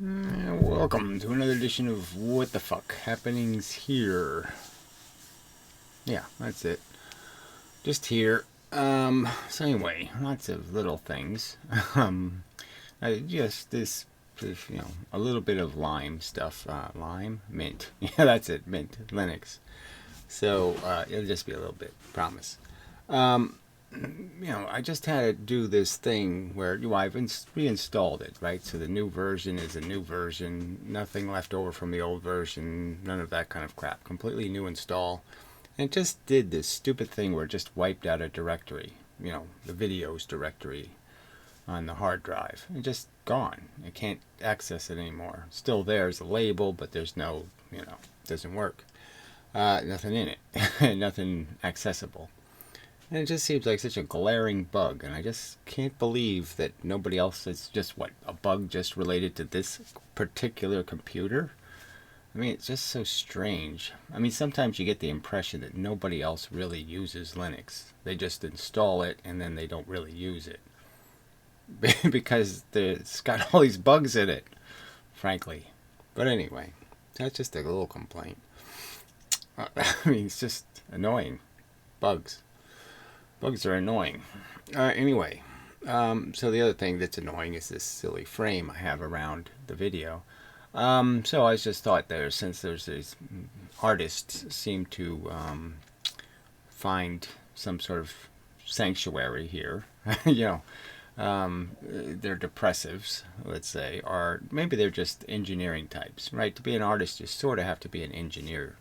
Welcome to another edition of What the Fuck Happenings Here. Yeah, that's it. Just here. So anyway, lots of little things. Um, just this, a little bit of lime stuff. Lime? Mint. Yeah, that's it. Mint. Linux. So, it'll just be a little bit. Promise. Um, I just had to do this thing where I've reinstalled it, right? So the new version is a new version, nothing left over from the old version, none of that kind of crap. Completely new install. And it just did this stupid thing where it just wiped out a directory, the videos directory on the hard drive. It's just gone. I can't access it anymore. Still there's a label, but there's no, it doesn't work. Nothing in it, nothing accessible. And it just seems like such a glaring bug, and I just can't believe that nobody else, it's just a bug just related to this particular computer? I mean, it's just so strange. I mean, sometimes you get the impression that nobody else really uses Linux. They just install it and then they don't really use it. Because it's got all these bugs in it, frankly. But anyway, that's just a little complaint. I mean, it's just annoying. Bugs. Bugs are annoying. Anyway, so the other thing that's annoying is this silly frame I have around the video. So I just thought since there's these artists seem to find some sort of sanctuary here, they're depressives, let's say, or maybe they're just engineering types, right? To be an artist, you sort of have to be an engineer.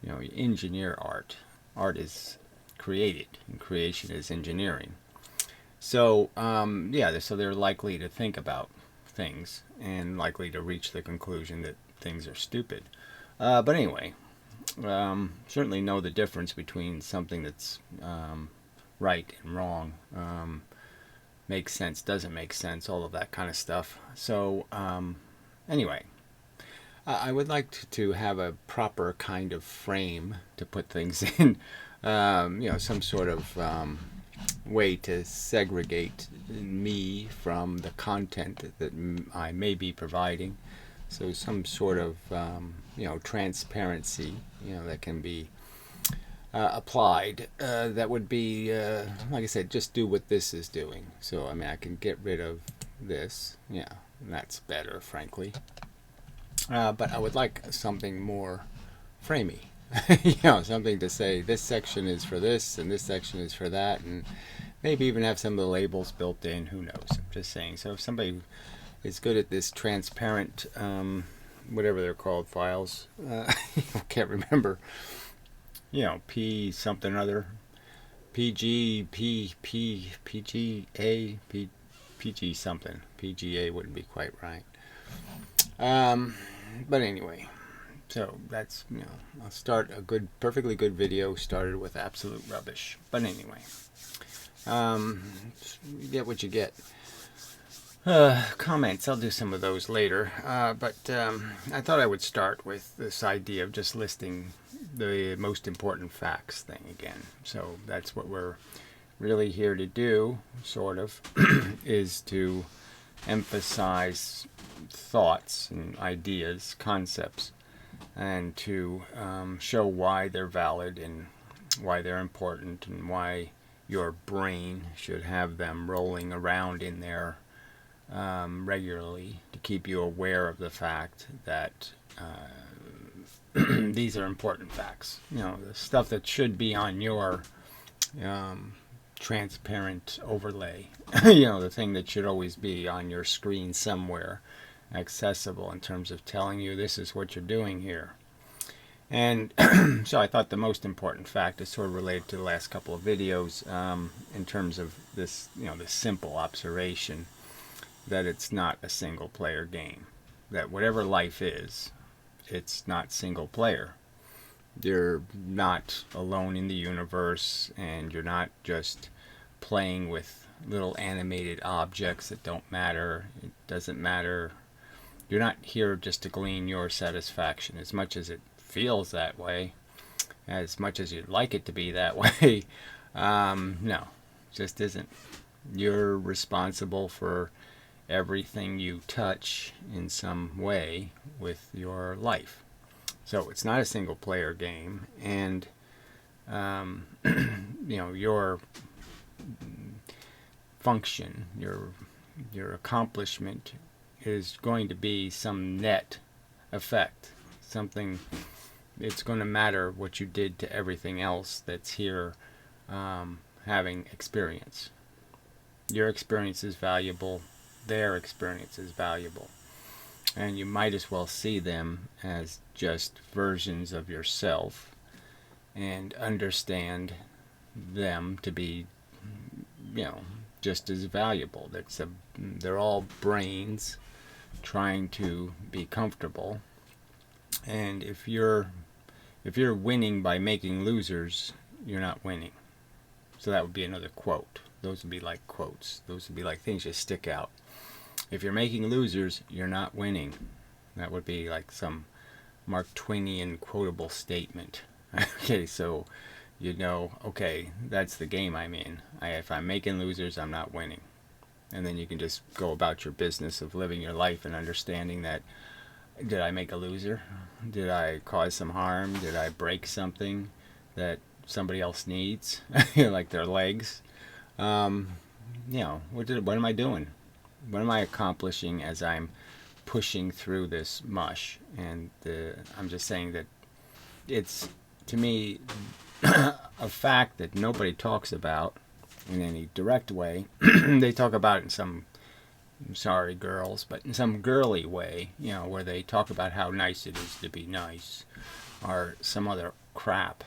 You engineer art. Art is created, and creation is engineering. So, so they're likely to think about things and likely to reach the conclusion that things are stupid. But anyway, certainly know the difference between something that's right and wrong, makes sense, doesn't make sense, all of that kind of stuff. So, anyway, I would like to have a proper kind of frame to put things in. Some sort of way to segregate me from the content that I may be providing. So some sort of, transparency, that can be applied. That would be, like I said, just do what this is doing. So, I mean, I can get rid of this. Yeah, that's better, frankly. But I would like something more framey. Something to say this section is for this and this section is for that, and maybe even have some of the labels built in. Who knows? I'm just saying. So if somebody is good at this transparent, whatever they're called, files, I can't remember. P something or other, PG, PGA, PG something. PGA wouldn't be quite right. But anyway. So that's, I'll start a perfectly good video started with absolute rubbish. But anyway, you get what you get. Comments, I'll do some of those later. But I thought I would start with this idea of just listing the most important facts thing again. So that's what we're really here to do, sort of, is to emphasize thoughts and ideas, concepts, and to show why they're valid and why they're important and why your brain should have them rolling around in there regularly to keep you aware of the fact that these are important facts. The stuff that should be on your transparent overlay, the thing that should always be on your screen somewhere, accessible in terms of telling you this is what you're doing here. And so I thought the most important fact is sort of related to the last couple of videos, in terms of this, this simple observation that it's not a single player game. That whatever life is, it's not single player. You're not alone in the universe, and you're not just playing with little animated objects that don't matter. It doesn't matter. You're not here just to glean your satisfaction, as much as it feels that way, as much as you'd like it to be that way. No, just isn't. You're responsible for everything you touch in some way with your life. So it's not a single player game, and your function, your accomplishment is going to be some net effect, something. It's going to matter what you did to everything else that's here having experience. Your experience is valuable, their experience is valuable, and you might as well see them as just versions of yourself and understand them to be, just as valuable. They're all brains trying to be comfortable, and if you're winning by making losers, you're not winning. So that would be another quote. Those would be like quotes. Those would be like things that stick out. If you're making losers, you're not winning. That would be like some Mark Twainian quotable statement. Okay, so okay, that's the game I'm in. If I'm making losers, I'm not winning. And then you can just go about your business of living your life and understanding that, did I make a loser? Did I cause some harm? Did I break something that somebody else needs? Like their legs? What am I doing? What am I accomplishing as I'm pushing through this mush? And I'm just saying that it's, to me, a fact that nobody talks about in any direct way. They talk about it in some, sorry girls, but in some girly way, where they talk about how nice it is to be nice, or some other crap.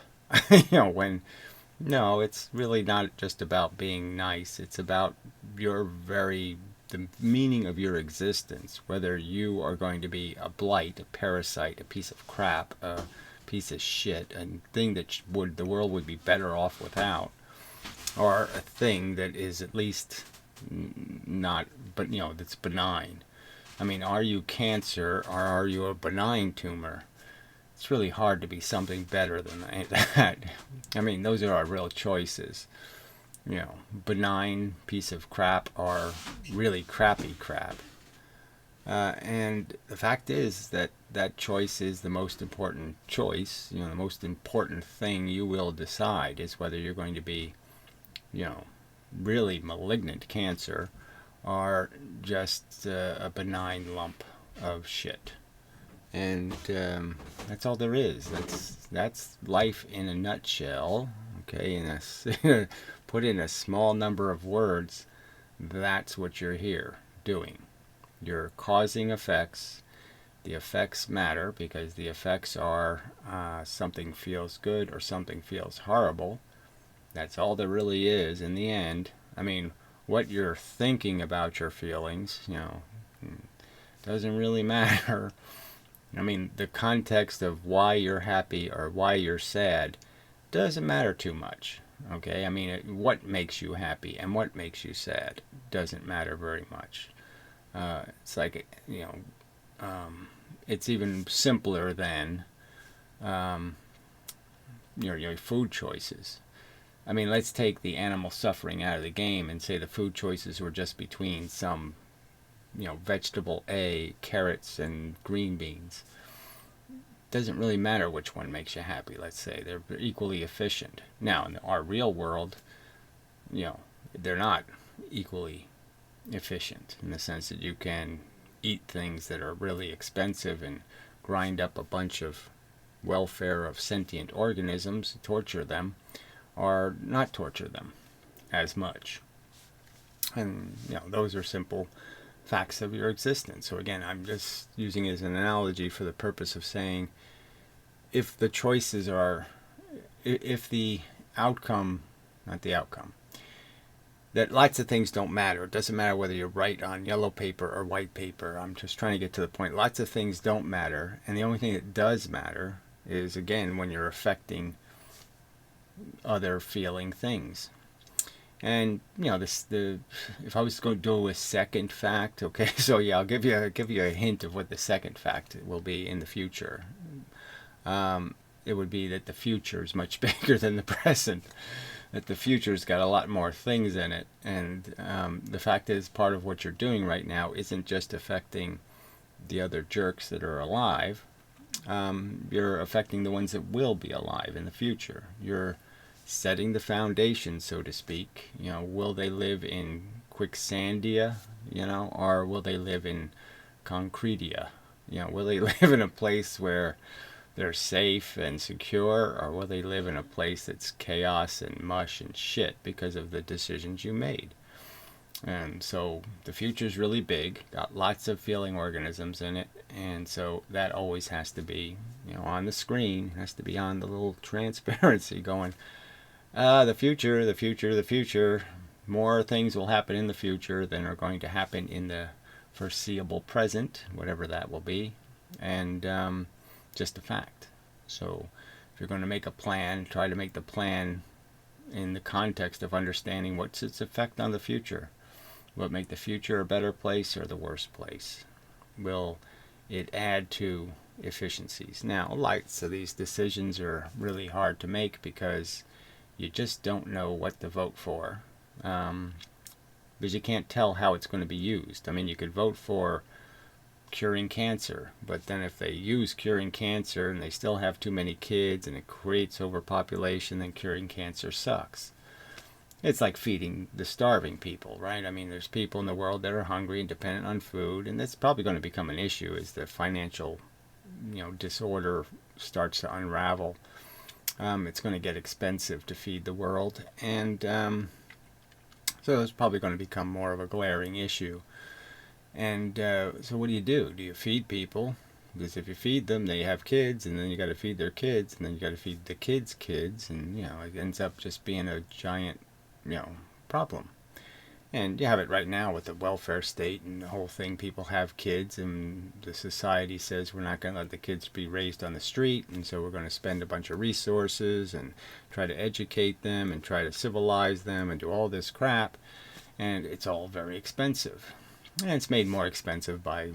When no, it's really not just about being nice. It's about the meaning of your existence, whether you are going to be a blight, a parasite, a piece of crap, a piece of shit, a thing that the world would be better off without, or a thing that is at least not, but that's benign. I mean, are you cancer or are you a benign tumor? It's really hard to be something better than that. I mean, those are our real choices. Benign piece of crap or really crappy crap. And the fact is that choice is the most important choice. The most important thing you will decide is whether you're going to be, really malignant cancer or just a benign lump of shit. And that's all there is. That's life in a nutshell. Okay, put in a small number of words. That's what you're here doing. You're causing effects. The effects matter because the effects are something feels good or something feels horrible. That's all there really is in the end. I mean, what you're thinking about your feelings, doesn't really matter. I mean, the context of why you're happy or why you're sad doesn't matter too much. Okay? I mean, what makes you happy and what makes you sad doesn't matter very much. It's like, it's even simpler than your food choices. I mean, let's take the animal suffering out of the game and say the food choices were just between some vegetable A, carrots, and green beans. Doesn't really matter which one makes you happy, let's say. They're equally efficient. Now, in our real world, they're not equally efficient in the sense that you can eat things that are really expensive and grind up a bunch of welfare of sentient organisms, torture them, or not torture them as much. And, those are simple facts of your existence. So again, I'm just using it as an analogy for the purpose of saying, if the choices are, if the outcome, not the outcome, that lots of things don't matter. It doesn't matter whether you're right on yellow paper or white paper. I'm just trying to get to the point. Lots of things don't matter. And the only thing that does matter is, again, when you're affecting other feeling things. And if I was going to do a second fact, okay, so yeah, I'll give you a hint of what the second fact will be in the future. It would be that the future is much bigger than the present. that the future's got a lot more things in it. And the fact is, part of what you're doing right now isn't just affecting the other jerks that are alive. You're affecting the ones that will be alive in the future. You're setting the foundation, so to speak. Will they live in quicksandia, or will they live in concretia? Will they live in a place where they're safe and secure, or will they live in a place that's chaos and mush and shit because of the decisions you made? And so the future's really big, got lots of feeling organisms in it, and so that always has to be, on the screen, has to be on the little transparency going, the future, the future, the future. More things will happen in the future than are going to happen in the foreseeable present, whatever that will be, and just a fact. So if you're going to make a plan, try to make the plan in the context of understanding what's its effect on the future. Will it make the future a better place or the worse place? Will it add to efficiencies? Now, lots of these decisions are really hard to make because you just don't know what to vote for. Because you can't tell how it's going to be used. I mean, you could vote for curing cancer, but then if they use curing cancer and they still have too many kids and it creates overpopulation, then curing cancer sucks. It's like feeding the starving people, right? I mean, there's people in the world that are hungry and dependent on food, and that's probably going to become an issue as the financial, disorder starts to unravel. It's going to get expensive to feed the world, and so it's probably going to become more of a glaring issue. And so what do? Do you feed people? Because if you feed them, they have kids, and then you got to feed their kids, and then you got to feed the kids' kids, and it ends up just being a giant problem. And you have it right now with the welfare state and the whole thing. People have kids, and the society says we're not going to let the kids be raised on the street, and so we're going to spend a bunch of resources and try to educate them and try to civilize them and do all this crap, and it's all very expensive. And it's made more expensive by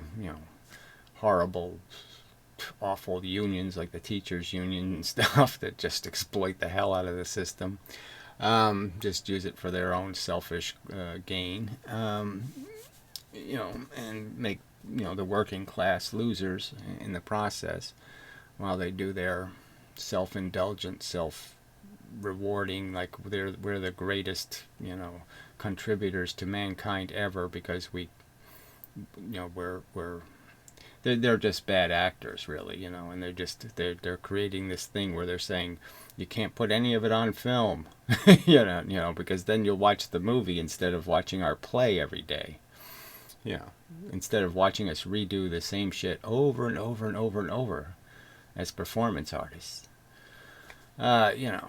horrible, awful unions like the teachers union and stuff that just exploit the hell out of the system. Just use it for their own selfish gain, and make the working class losers in the process, while they do their self-indulgent, self-rewarding, like we're the greatest contributors to mankind ever because they're just bad actors, really, and they're creating this thing where they're saying you can't put any of it on film, because then you'll watch the movie instead of watching our play every day. Instead of watching us redo the same shit over and over and over and over as performance artists. They don't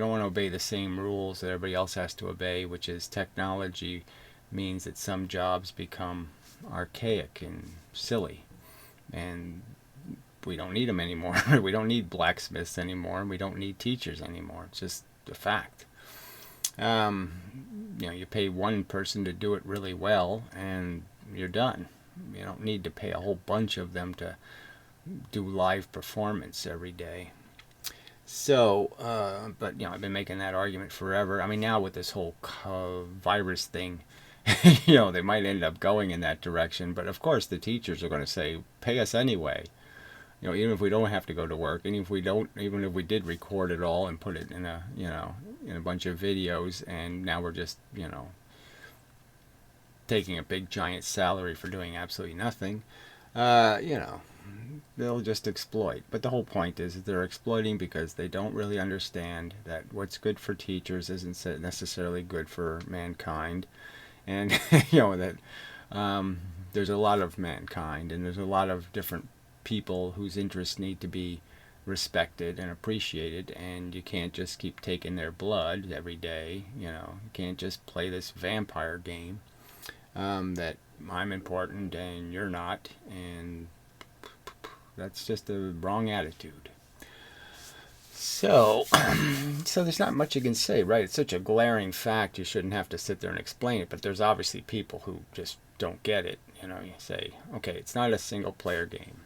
want to obey the same rules that everybody else has to obey, which is technology means that some jobs become archaic and silly, and we don't need them anymore. We don't need blacksmiths anymore, and we don't need teachers anymore. It's just a fact. You pay one person to do it really well, and you're done. You don't need to pay a whole bunch of them to do live performance every day. So, but I've been making that argument forever. I mean, now with this whole virus thing, they might end up going in that direction. But of course, the teachers are going to say, "Pay us anyway." Even if we don't have to go to work, even if we did record it all and put it in a bunch of videos, and now we're just taking a big giant salary for doing absolutely nothing, they'll just exploit. But the whole point is that they're exploiting because they don't really understand that what's good for teachers isn't necessarily good for mankind, and that there's a lot of mankind, and there's a lot of different people whose interests need to be respected and appreciated, and you can't just keep taking their blood every day. You can't just play this vampire game that I'm important and you're not, and that's just a wrong attitude. So there's not much you can say, right? It's such a glaring fact, you shouldn't have to sit there and explain it, but there's obviously people who just don't get it. You say, okay, it's not a single player game.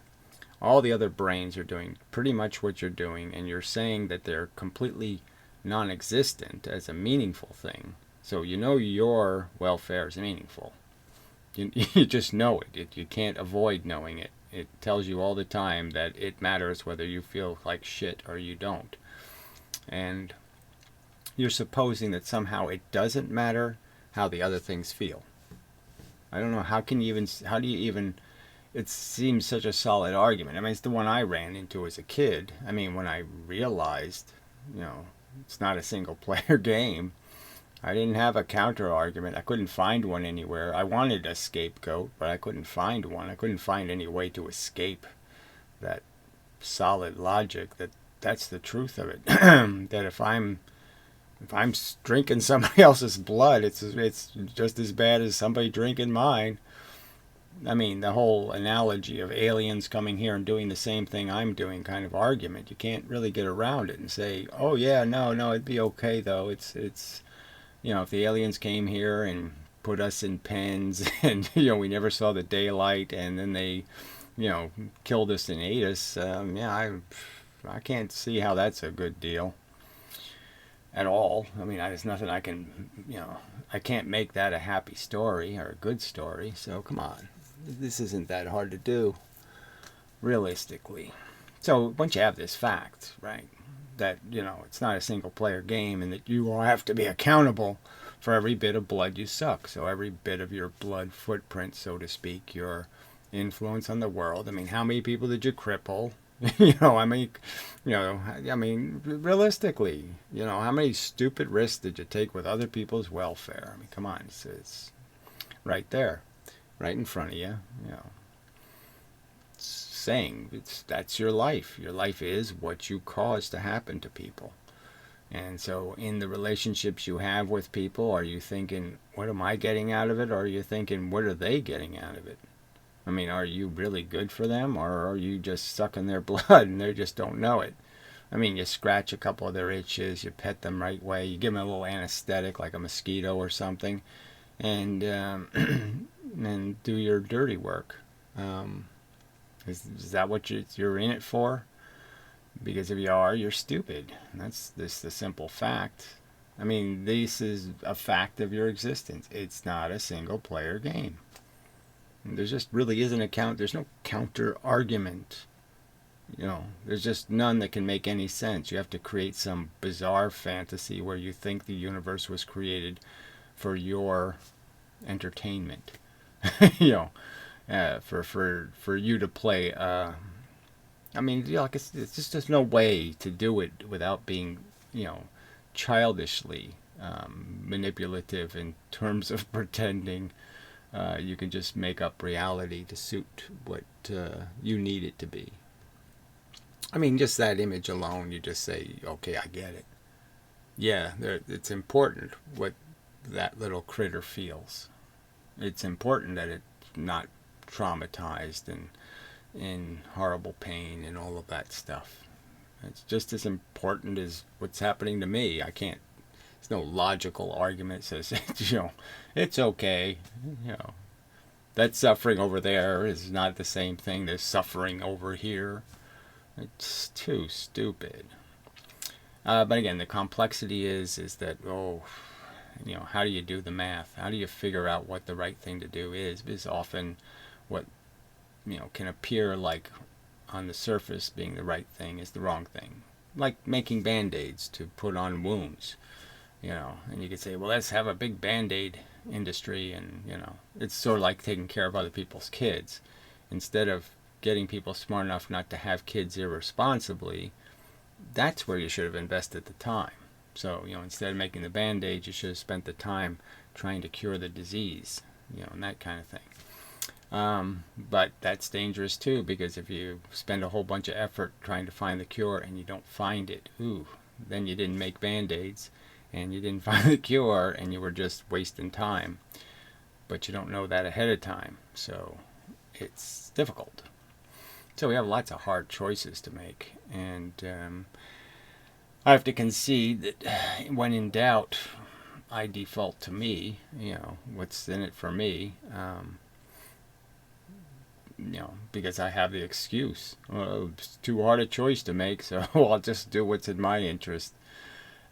All the other brains are doing pretty much what you're doing, and you're saying that they're completely non-existent as a meaningful thing. So you know your welfare is meaningful. You just know it. You can't avoid knowing it. It tells you all the time that it matters whether you feel like shit or you don't. And you're supposing that somehow it doesn't matter how the other things feel. I don't know, how do you even, it seems such a solid argument. I mean, it's the one I ran into as a kid. I mean, when I realized, it's not a single player game, I didn't have a counter argument. I couldn't find one anywhere. I wanted a scapegoat, but I couldn't find one. I couldn't find any way to escape that solid logic that that's the truth of it. That if I'm drinking somebody else's blood, it's just as bad as somebody drinking mine. I mean, the whole analogy of aliens coming here and doing the same thing I'm doing kind of argument, you can't really get around it and say, oh yeah, no, it'd be okay though. It's if the aliens came here and put us in pens and, we never saw the daylight and then they, killed us and ate us, I can't see how that's a good deal at all. I mean, there's nothing I can, I can't make that a happy story or a good story. So come on, this isn't that hard to do, realistically. So once you have this fact, right, that, it's not a single player game and that you will have to be accountable for every bit of blood you suck. So every bit of your blood footprint, so to speak, your influence on the world. I mean, how many people did you cripple? Realistically, how many stupid risks did you take with other people's welfare? I mean, come on, it's right there, right in front of you, saying that's your life. Your life is what you cause to happen to people. And so in the relationships you have with people, are you thinking, what am I getting out of it? Or are you thinking, what are they getting out of it? I mean, are you really good for them, or are you just sucking their blood and they just don't know it? I mean, you scratch a couple of their itches, you pet them right way, you give them a little anesthetic like a mosquito or something, and and do your dirty work. Is that what you're in it for? Because if you are, you're stupid. That's the simple fact. I mean, this is a fact of your existence. It's not a single player game. There just really isn't there's no counter argument. There's just none that can make any sense. You have to create some bizarre fantasy where you think the universe was created for your entertainment. For you to play. I mean, like it's just there's no way to do it without being, childishly manipulative in terms of pretending. You can just make up reality to suit what you need it to be. I mean, just that image alone, you just say, okay, I get it. Yeah, it's important what that little critter feels. It's important that it's not traumatized and in horrible pain and all of that stuff. It's just as important as what's happening to me. There's no logical argument that says, it's okay. That suffering over there is not the same thing as suffering over here. It's too stupid. But again, the complexity is that, how do you do the math? How do you figure out what the right thing to do is? Because often what, can appear like on the surface being the right thing is the wrong thing. Like making Band-Aids to put on wounds, and you could say, well, let's have a big Band-Aid industry, and, it's sort of like taking care of other people's kids. Instead of getting people smart enough not to have kids irresponsibly, that's where you should have invested the time. So, instead of making the Band-Aids, you should have spent the time trying to cure the disease, and that kind of thing. But that's dangerous too, because if you spend a whole bunch of effort trying to find the cure and you don't find it, then you didn't make Band-Aids and you didn't find the cure and you were just wasting time. But you don't know that ahead of time, so it's difficult. So we have lots of hard choices to make, and I have to concede that when in doubt, I default to me, what's in it for me, because I have the excuse. Well, it's too hard a choice to make, so I'll just do what's in my interest.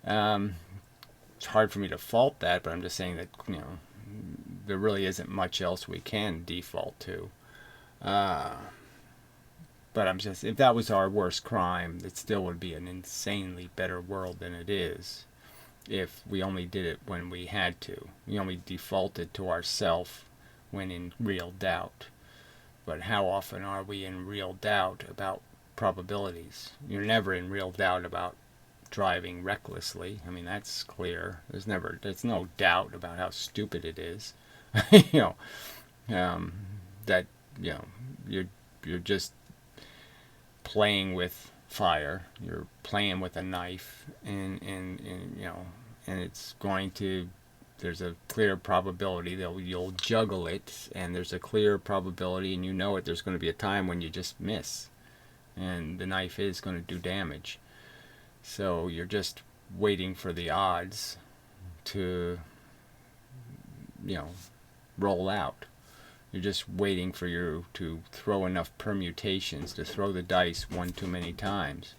It's hard for me to fault that, but I'm just saying that, there really isn't much else we can default to. But I'm just, if that was our worst crime, it still would be an insanely better world than it is if we only did it when we had to. We only defaulted to ourself when in real doubt. But how often are we in real doubt about probabilities? You're never in real doubt about driving recklessly. I mean, that's clear. There's no doubt about how stupid it is. you that you're just playing with fire. You're playing with a knife, and it's going to. There's a clear probability that you'll juggle it, and there's a clear probability, and there's going to be a time when you just miss, and the knife is going to do damage. So you're just waiting for the odds to, roll out. You're just waiting for you to throw enough permutations to throw the dice one too many times.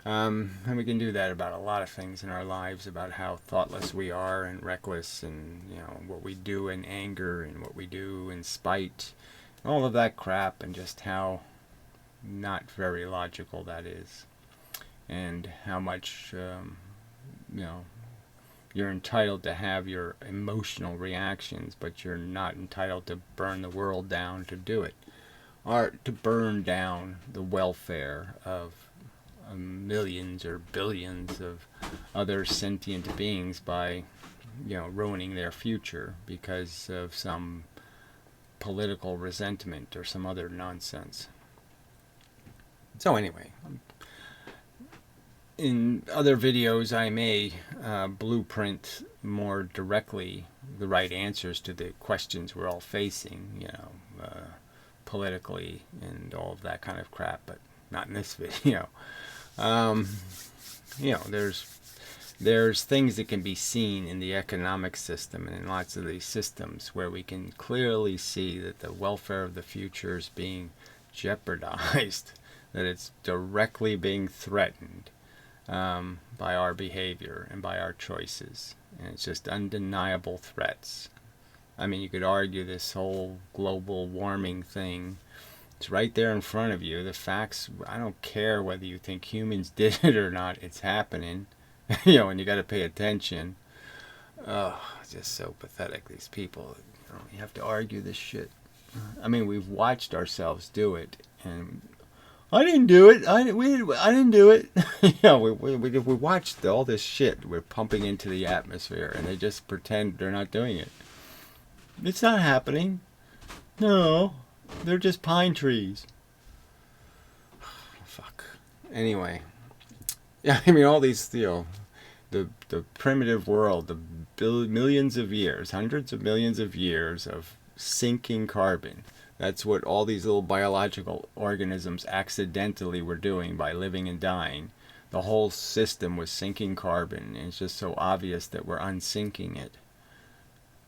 And we can do that about a lot of things in our lives, about how thoughtless we are and reckless, and what we do in anger and what we do in spite, all of that crap, and just how not very logical that is, and how much you're entitled to have your emotional reactions, but you're not entitled to burn the world down to do it, or to burn down the welfare of millions or billions of other sentient beings by ruining their future because of some political resentment or some other nonsense. So anyway, in other videos I may blueprint more directly the right answers to the questions we're all facing, politically and all of that kind of crap, but not in this video. There's things that can be seen in the economic system and in lots of these systems where we can clearly see that the welfare of the future is being jeopardized, that it's directly being threatened by our behavior and by our choices. And it's just undeniable threats. I mean, you could argue this whole global warming thing. It's right there in front of you. The facts, I don't care whether you think humans did it or not. It's happening. And you got to pay attention. Oh, it's just so pathetic, these people. You have to argue this shit. I mean, we've watched ourselves do it, and I didn't do it. I didn't do it. We watched all this shit we're pumping into the atmosphere, and they just pretend they're not doing it. It's not happening. No, they're just pine trees. Fuck. Anyway, yeah, I mean, all these, the primitive world, the millions of years, hundreds of millions of years of sinking carbon. That's what all these little biological organisms accidentally were doing by living and dying. The whole system was sinking carbon, and it's just so obvious that we're unsinking it.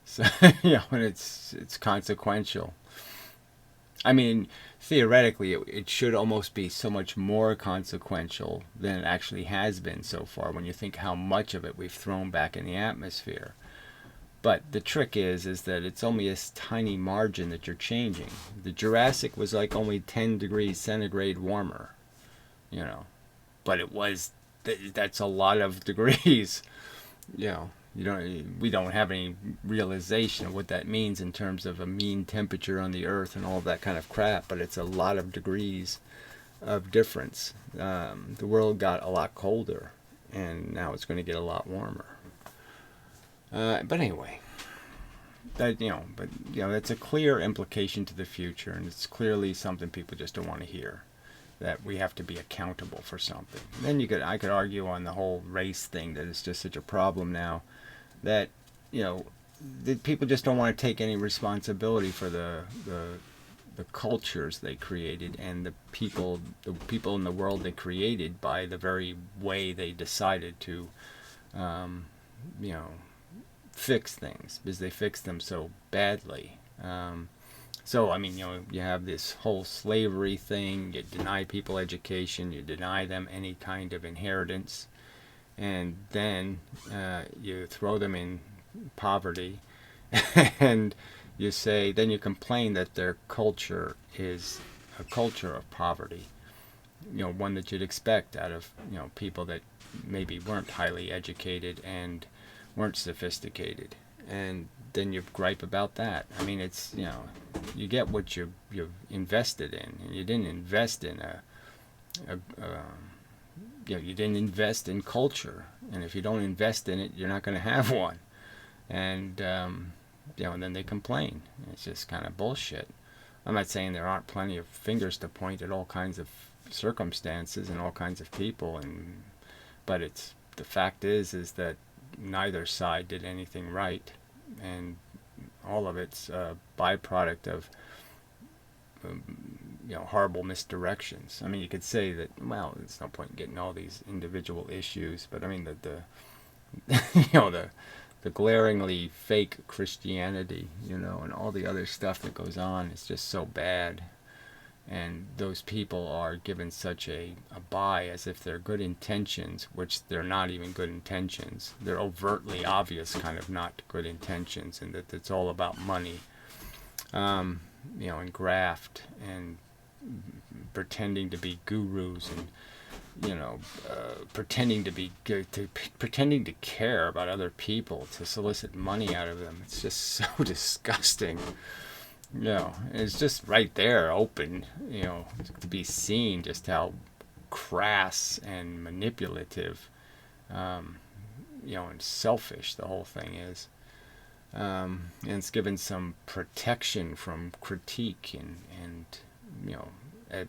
So, and it's consequential. I mean, theoretically, it should almost be so much more consequential than it actually has been so far when you think how much of it we've thrown back in the atmosphere. But the trick is that it's only a tiny margin that you're changing. The Jurassic was like only 10 degrees centigrade warmer, but it was, that's a lot of degrees. We don't have any realization of what that means in terms of a mean temperature on the Earth and all of that kind of crap, but it's a lot of degrees of difference. The world got a lot colder, and now it's going to get a lot warmer. But anyway, that's a clear implication to the future, and it's clearly something people just don't want to hear. That we have to be accountable for something. Then I could argue on the whole race thing that it's just such a problem now. That that people just don't want to take any responsibility for the cultures they created and the people in the world they created by the very way they decided to fix things, because they fixed them so badly. So I mean, you have this whole slavery thing. You deny people education. You deny them any kind of inheritance. and then you throw them in poverty, and you say, then you complain that their culture is a culture of poverty, one that you'd expect out of, people that maybe weren't highly educated and weren't sophisticated. And then you gripe about that. I mean, it's, you get what you've invested in, and you didn't invest in you didn't invest in culture, and if you don't invest in it, you're not going to have one. And and then they complain. It's just kind of bullshit. I'm not saying there aren't plenty of fingers to point at all kinds of circumstances and all kinds of people, but the fact is that neither side did anything right, and all of it's a byproduct of horrible misdirections. I mean, you could say that, well, there's no point in getting all these individual issues, but I mean the the glaringly fake Christianity, and all the other stuff that goes on is just so bad. And those people are given such a buy as if they're good intentions, which they're not even good intentions. They're overtly obvious kind of not good intentions, and that it's all about money, and graft, and pretending to be gurus, and pretending to care about other people to solicit money out of them. It's just so disgusting. It's just right there, open, to be seen just how crass and manipulative, and selfish the whole thing is. And it's given some protection from critique, and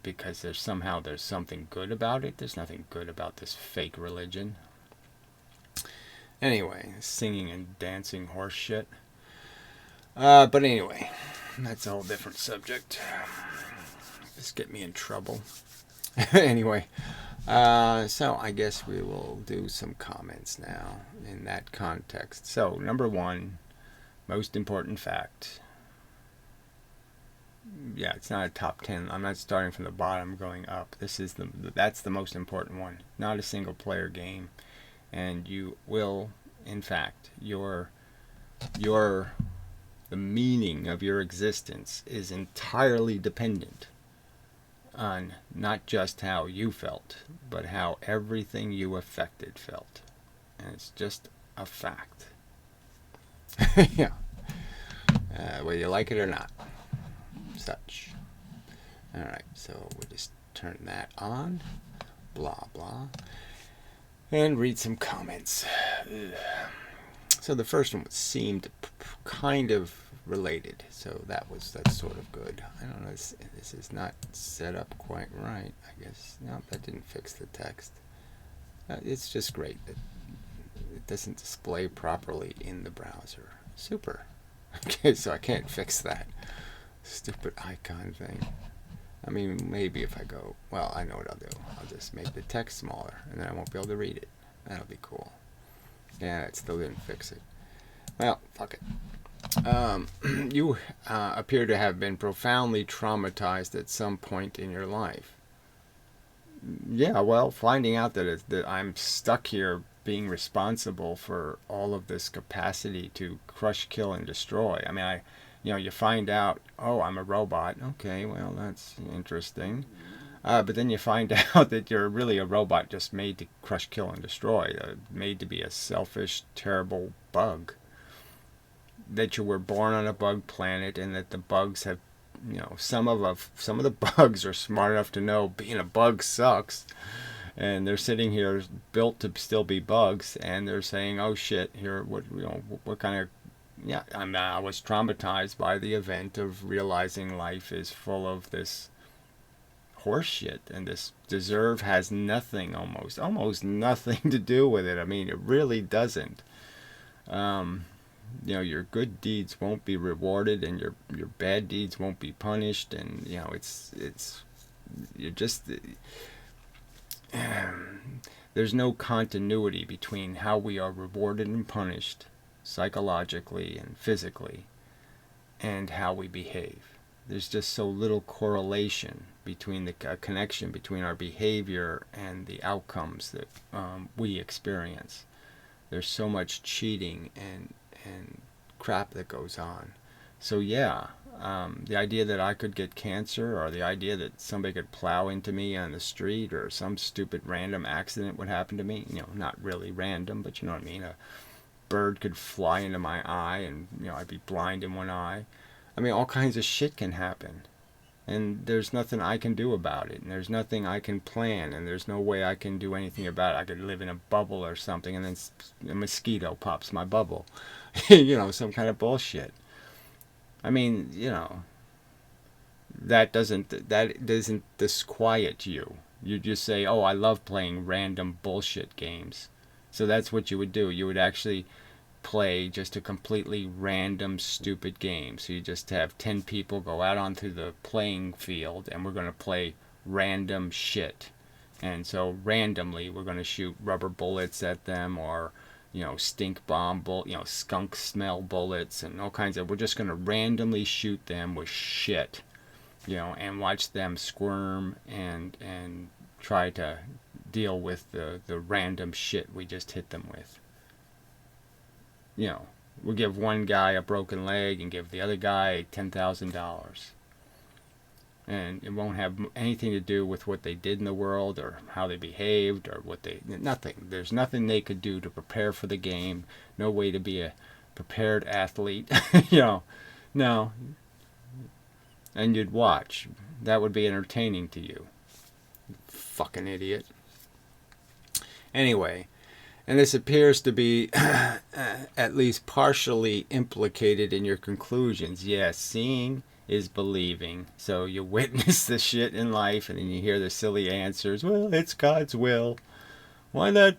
because there's something good about it. There's nothing good about this fake religion. Anyway, singing and dancing horse shit. But anyway, that's a whole different subject. Just get me in trouble. Anyway, so I guess we will do some comments now in that context. So, number one, most important fact. Yeah, it's not a top 10. I'm not starting from the bottom going up. That's the most important one. Not a single player game, and you will, in fact, the meaning of your existence is entirely dependent on not just how you felt, but how everything you affected felt. And it's just a fact. Yeah. Whether you like it or not. Such. Alright, so we'll just turn that on. Blah, blah. And read some comments. So the first one seemed kind of related, so that's sort of good. I don't know, this is not set up quite right, I guess. No, that didn't fix the text. It's just great that it doesn't display properly in the browser. Super. Okay, so I can't fix that stupid icon thing. I mean, maybe if I go, well, I know what I'll do. I'll just make the text smaller, and then I won't be able to read it. That'll be cool. Yeah, it still didn't fix it. Well, fuck it. You appear to have been profoundly traumatized at some point in your life. Yeah, well, finding out that I'm stuck here being responsible for all of this capacity to crush, kill, and destroy. I mean, you find out, oh, I'm a robot. Okay, well, that's interesting. But then you find out that you're really a robot just made to crush, kill, and destroy. Made to be a selfish, terrible bug. That you were born on a bug planet, and that the bugs have, some of the bugs are smart enough to know being a bug sucks. And they're sitting here built to still be bugs, and they're saying, oh shit, here, what kind of... Yeah, I was traumatized by the event of realizing life is full of this horse shit, and this deserve has nothing, almost nothing to do with it. I mean, it really doesn't. Your good deeds won't be rewarded, and your bad deeds won't be punished, and you're just... There's no continuity between how we are rewarded and punished psychologically and physically and how we behave. there's just so little correlation between the connection between our behavior and the outcomes that we experience. There's so much cheating and crap that goes on. So yeah, the idea that I could get cancer, or the idea that somebody could plow into me on the street, or some stupid random accident would happen to me, not really random, but you know what I mean, a bird could fly into my eye and I'd be blind in one eye. I mean, all kinds of shit can happen. And there's nothing I can do about it. And there's nothing I can plan. And there's no way I can do anything about it. I could live in a bubble or something, and then a mosquito pops my bubble. Some kind of bullshit. I mean, that doesn't disquiet you. You just say, oh, I love playing random bullshit games. So that's what you would do. You would actually play just a completely random stupid game. So you just have 10 people go out onto the playing field, and we're going to play random shit. And so randomly we're going to shoot rubber bullets at them, or stink bomb skunk smell bullets, and all kinds of, we're just going to randomly shoot them with shit, and watch them squirm and try to deal with the random shit we just hit them with. We'll give one guy a broken leg and give the other guy $10,000. And it won't have anything to do with what they did in the world, or how they behaved, or nothing. There's nothing they could do to prepare for the game. No way to be a prepared athlete. No. And you'd watch. That would be entertaining to you. Fucking idiot. Anyway. And this appears to be at least partially implicated in your conclusions. Yes, seeing is believing. So you witness the shit in life, and then you hear the silly answers. Well, it's God's will. Why that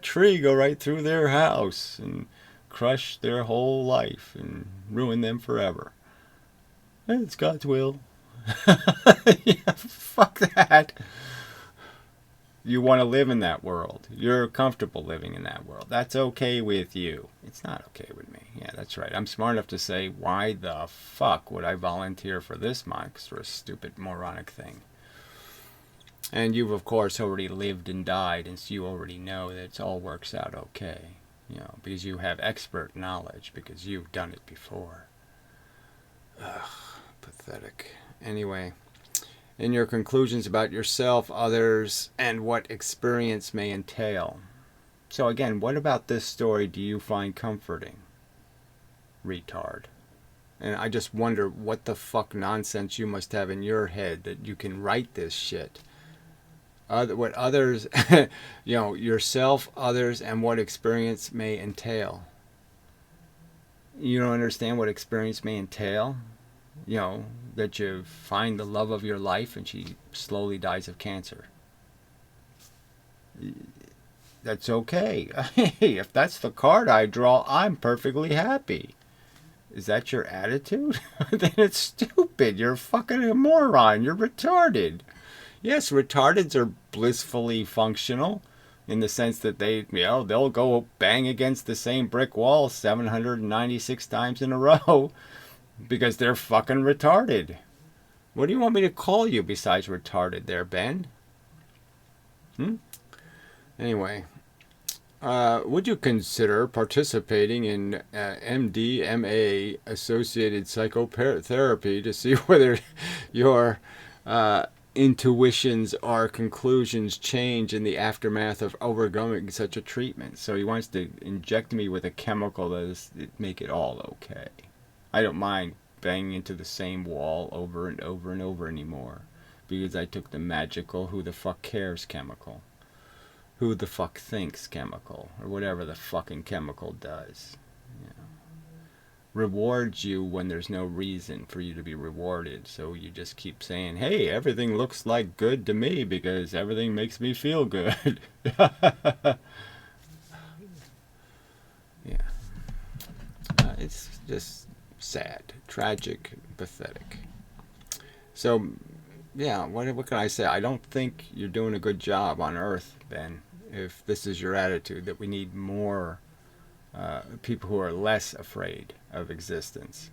tree go right through their house and crush their whole life and ruin them forever? It's God's will. Yeah, fuck that. You want to live in that world. You're comfortable living in that world. That's okay with you. It's not okay with me. Yeah, that's right. I'm smart enough to say, why the fuck would I volunteer for this monstrous, stupid, moronic thing? And you've, of course, already lived and died, and so you already know that it all works out okay. Because you have expert knowledge, because you've done it before. Ugh, pathetic. Anyway. In your conclusions about yourself, others, and what experience may entail. So again, what about this story do you find comforting? Retard. And I just wonder what the fuck nonsense you must have in your head that you can write this shit. What others, yourself, others, and what experience may entail. You don't understand what experience may entail? That you find the love of your life and she slowly dies of cancer. That's okay. Hey, if that's the card I draw, I'm perfectly happy. Is that your attitude? Then it's stupid. You're fucking a moron. You're retarded. Yes, retardeds are blissfully functional in the sense that they'll go bang against the same brick wall 796 times in a row. Because they're fucking retarded. What do you want me to call you besides retarded there, Ben? Anyway. Would you consider participating in MDMA associated psychotherapy to see whether your intuitions or conclusions change in the aftermath of overcoming such a treatment? So he wants to inject me with a chemical that make it all okay. I don't mind banging into the same wall over and over and over anymore, because I took the magical who the fuck cares chemical. Who the fuck thinks chemical, or whatever the fucking chemical does. Rewards you when there's no reason for you to be rewarded, so you just keep saying, hey, everything looks like good to me because everything makes me feel good. Yeah. It's just sad, tragic, pathetic. So, yeah, what can I say? I don't think you're doing a good job on Earth, Ben, if this is your attitude, that we need more people who are less afraid of existence.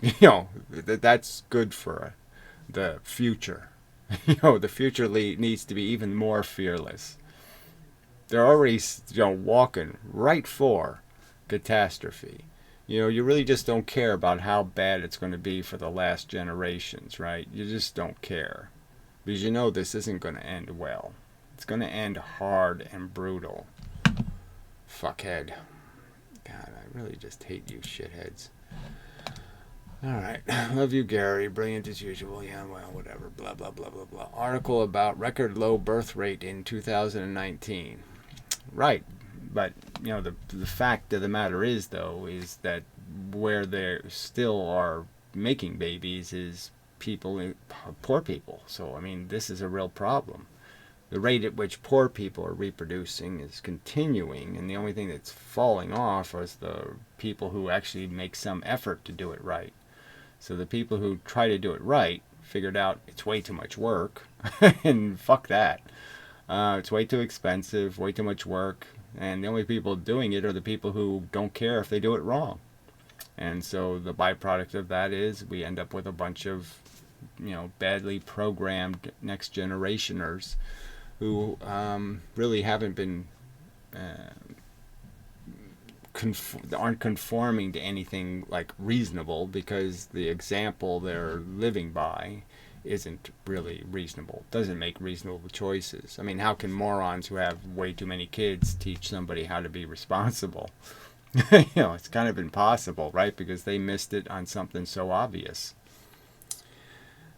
That's good for the future. The future needs to be even more fearless. They're already, walking right for catastrophe. You really just don't care about how bad it's going to be for the last generations, right? You just don't care. Because this isn't going to end well. It's going to end hard and brutal. Fuckhead. God, I really just hate you shitheads. Alright. Love you, Gary. Brilliant as usual. Yeah, well, whatever. Blah, blah, blah, blah, blah. Article about record low birth rate in 2019. Right. But, the fact of the matter is, though, is that where they still are making babies is poor people. So, this is a real problem. The rate at which poor people are reproducing is continuing, and the only thing that's falling off is the people who actually make some effort to do it right. So the people who try to do it right figured out it's way too much work, and fuck that. It's way too expensive, way too much work, and the only people doing it are the people who don't care if they do it wrong. And so the byproduct of that is we end up with a bunch of, badly programmed next generationers who really haven't been aren't conforming to anything like reasonable, because the example they're living by isn't really reasonable. Doesn't make reasonable choices. How can morons who have way too many kids teach somebody how to be responsible? It's kind of impossible, right? Because they missed it on something so obvious.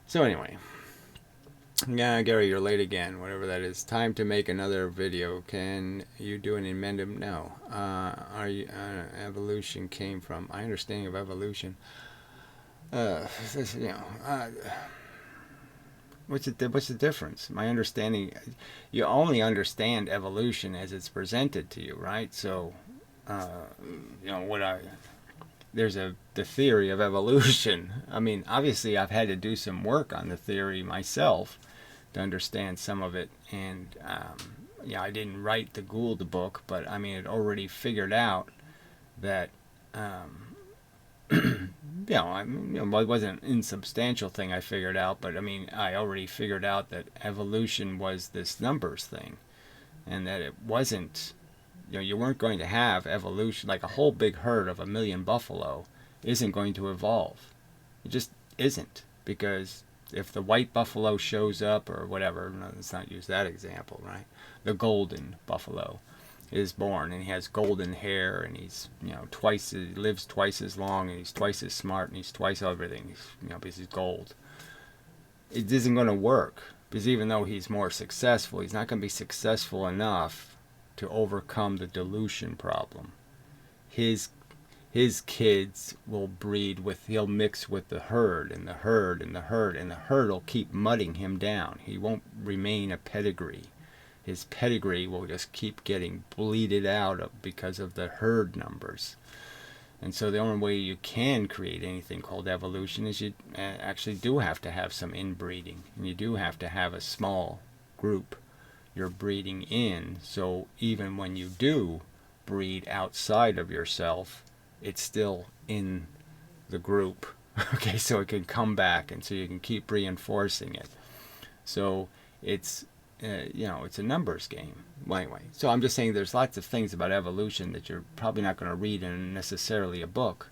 So anyway. Yeah, Gary, you're late again, whatever that is. Time to make another video. Can you do an amendment? No. Evolution came from my understanding of evolution. What's the difference? My understanding, you only understand evolution as it's presented to you, right? So, there's the theory of evolution. Obviously I've had to do some work on the theory myself to understand some of it, and I didn't write the Gould book, but it already figured out that it wasn't an insubstantial thing I figured out, but I already figured out that evolution was this numbers thing, and that it wasn't, you weren't going to have evolution like a whole big herd of 1 million buffalo isn't going to evolve. It just isn't, because if the white buffalo shows up or whatever, let's not use that example, right? The golden buffalo is born and he has golden hair and he's lives twice as long and he's twice as smart and he's twice everything. Because he's gold. It isn't going to work, because even though he's more successful, he's not going to be successful enough to overcome the dilution problem. His kids will he'll mix with the herd, and the herd, and the herd, and the herd will keep mudding him down. He won't remain a pedigree. His pedigree will just keep getting bleeded out because of the herd numbers. And so the only way you can create anything called evolution is you actually do have to have some inbreeding. And you do have to have a small group you're breeding in. So even when you do breed outside of yourself, it's still in the group. Okay, so it can come back, and so you can keep reinforcing it. So it's it's a numbers game. Well, anyway, so I'm just saying there's lots of things about evolution that you're probably not going to read in necessarily a book,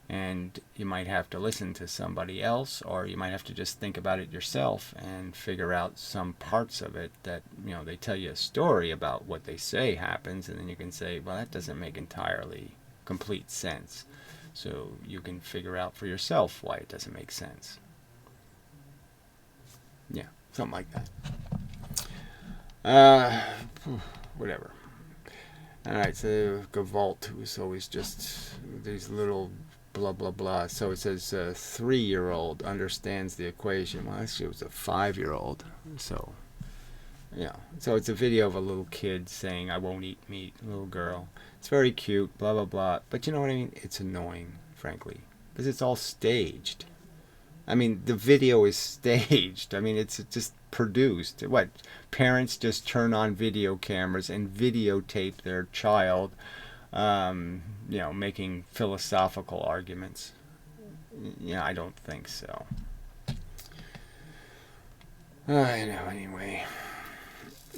and you might have to listen to somebody else, or you might have to just think about it yourself and figure out some parts of it that they tell you a story about what they say happens, and then you can say, well, that doesn't make entirely complete sense. So you can figure out for yourself why it doesn't make sense. Yeah, something like that. Whatever. Alright, so Gavalt, who's always just these little blah blah blah. So it says 3-year-old understands the equation. Well, actually it was a 5-year-old. So yeah, so it's a video of a little kid saying, I won't eat meat, little girl. It's very cute, blah blah blah. But you know what I mean? It's annoying, frankly, because it's all staged. The video is staged. It's just produced. What? Parents just turn on video cameras and videotape their child, making philosophical arguments. Yeah, I don't think so. I know, anyway.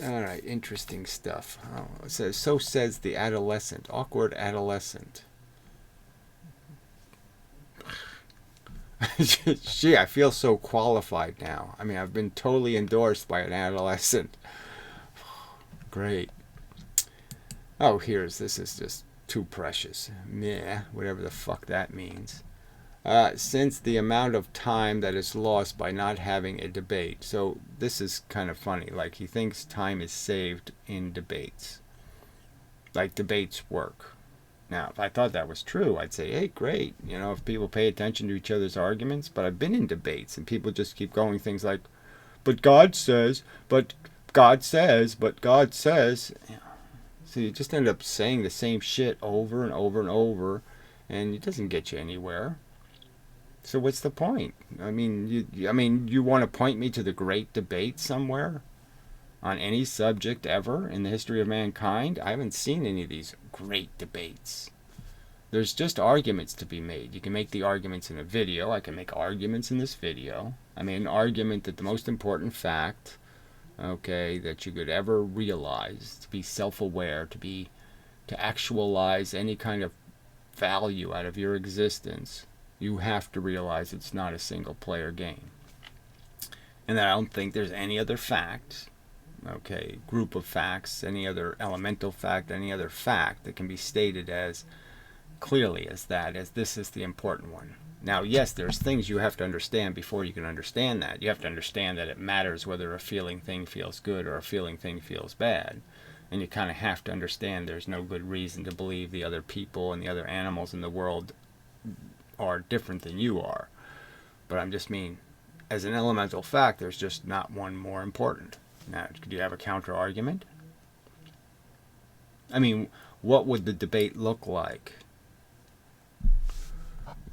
Alright, interesting stuff. Oh, it says, so says the adolescent. Awkward adolescent. Gee, I feel so qualified now. I mean, I've been totally endorsed by an adolescent. Great. Oh, this is just too precious. Meh, whatever the fuck that means. Since the amount of time that is lost by not having a debate. So this is kind of funny. Like, he thinks time is saved in debates. Like, debates work. Now, if I thought that was true, I'd say, hey, great. You know, if people pay attention to each other's arguments. But I've been in debates, and people just keep going things like, but God says, but God says, but God says. So you just end up saying the same shit over and over and over, and it doesn't get you anywhere. So what's the point? I mean, you want to point me to the great debate somewhere on any subject ever in the history of mankind? I haven't seen any of these great debates. There's just arguments to be made. You can make the arguments in a video. I can make arguments in this video. I made an argument that the most important fact, okay, that you could ever realize, to be self-aware, to actualize any kind of value out of your existence, you have to realize it's not a single player game. And that I don't think there's any other fact, okay, group of facts, any other elemental fact, any other fact that can be stated as clearly as this is the important one. Now, yes, there's things you have to understand before you can understand that. You have to understand that it matters whether a feeling thing feels good or a feeling thing feels bad. And you kind of have to understand there's no good reason to believe the other people and the other animals in the world are different than you are. But I'm just mean, as an elemental fact, there's just not one more important. Now, could you have a counter argument? I mean, what would the debate look like?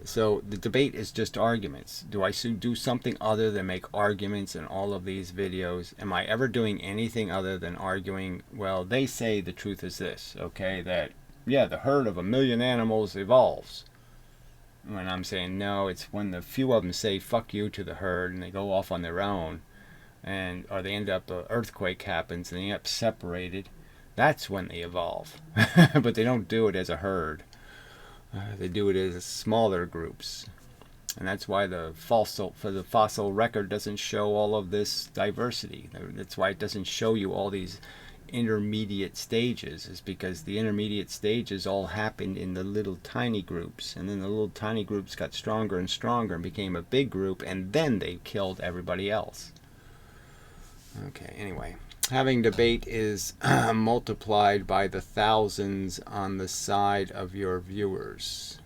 So the debate is just arguments. Do I do something other than make arguments in all of these videos? Am I ever doing anything other than arguing? Well, they say the truth is this, okay, that, yeah, the herd of 1 million animals evolves. When I'm saying no, it's when the few of them say fuck you to the herd and they go off on their own, or they end up, an earthquake happens and they end up separated. That's when they evolve. But they don't do it as a herd. They do it as smaller groups. And that's why the fossil record doesn't show all of this diversity. That's why it doesn't show you all these intermediate stages, is because the intermediate stages all happened in the little tiny groups, and then the little tiny groups got stronger and stronger and became a big group, and then they killed everybody else. Okay, anyway, having debate is multiplied by the thousands on the side of your viewers.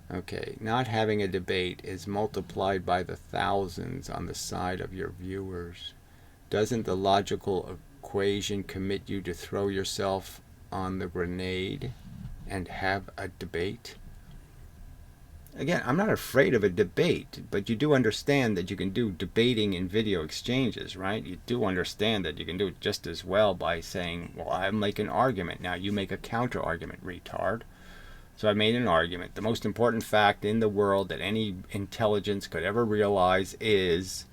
Okay, not having a debate is multiplied by the thousands on the side of your viewers. Doesn't the logical equation commit you to throw yourself on the grenade and have a debate? Again, I'm not afraid of a debate, but you do understand that you can do debating in video exchanges, right? You do understand that you can do it just as well by saying, well, I make an argument. Now you make a counter argument, retard. So I made an argument. The most important fact in the world that any intelligence could ever realize is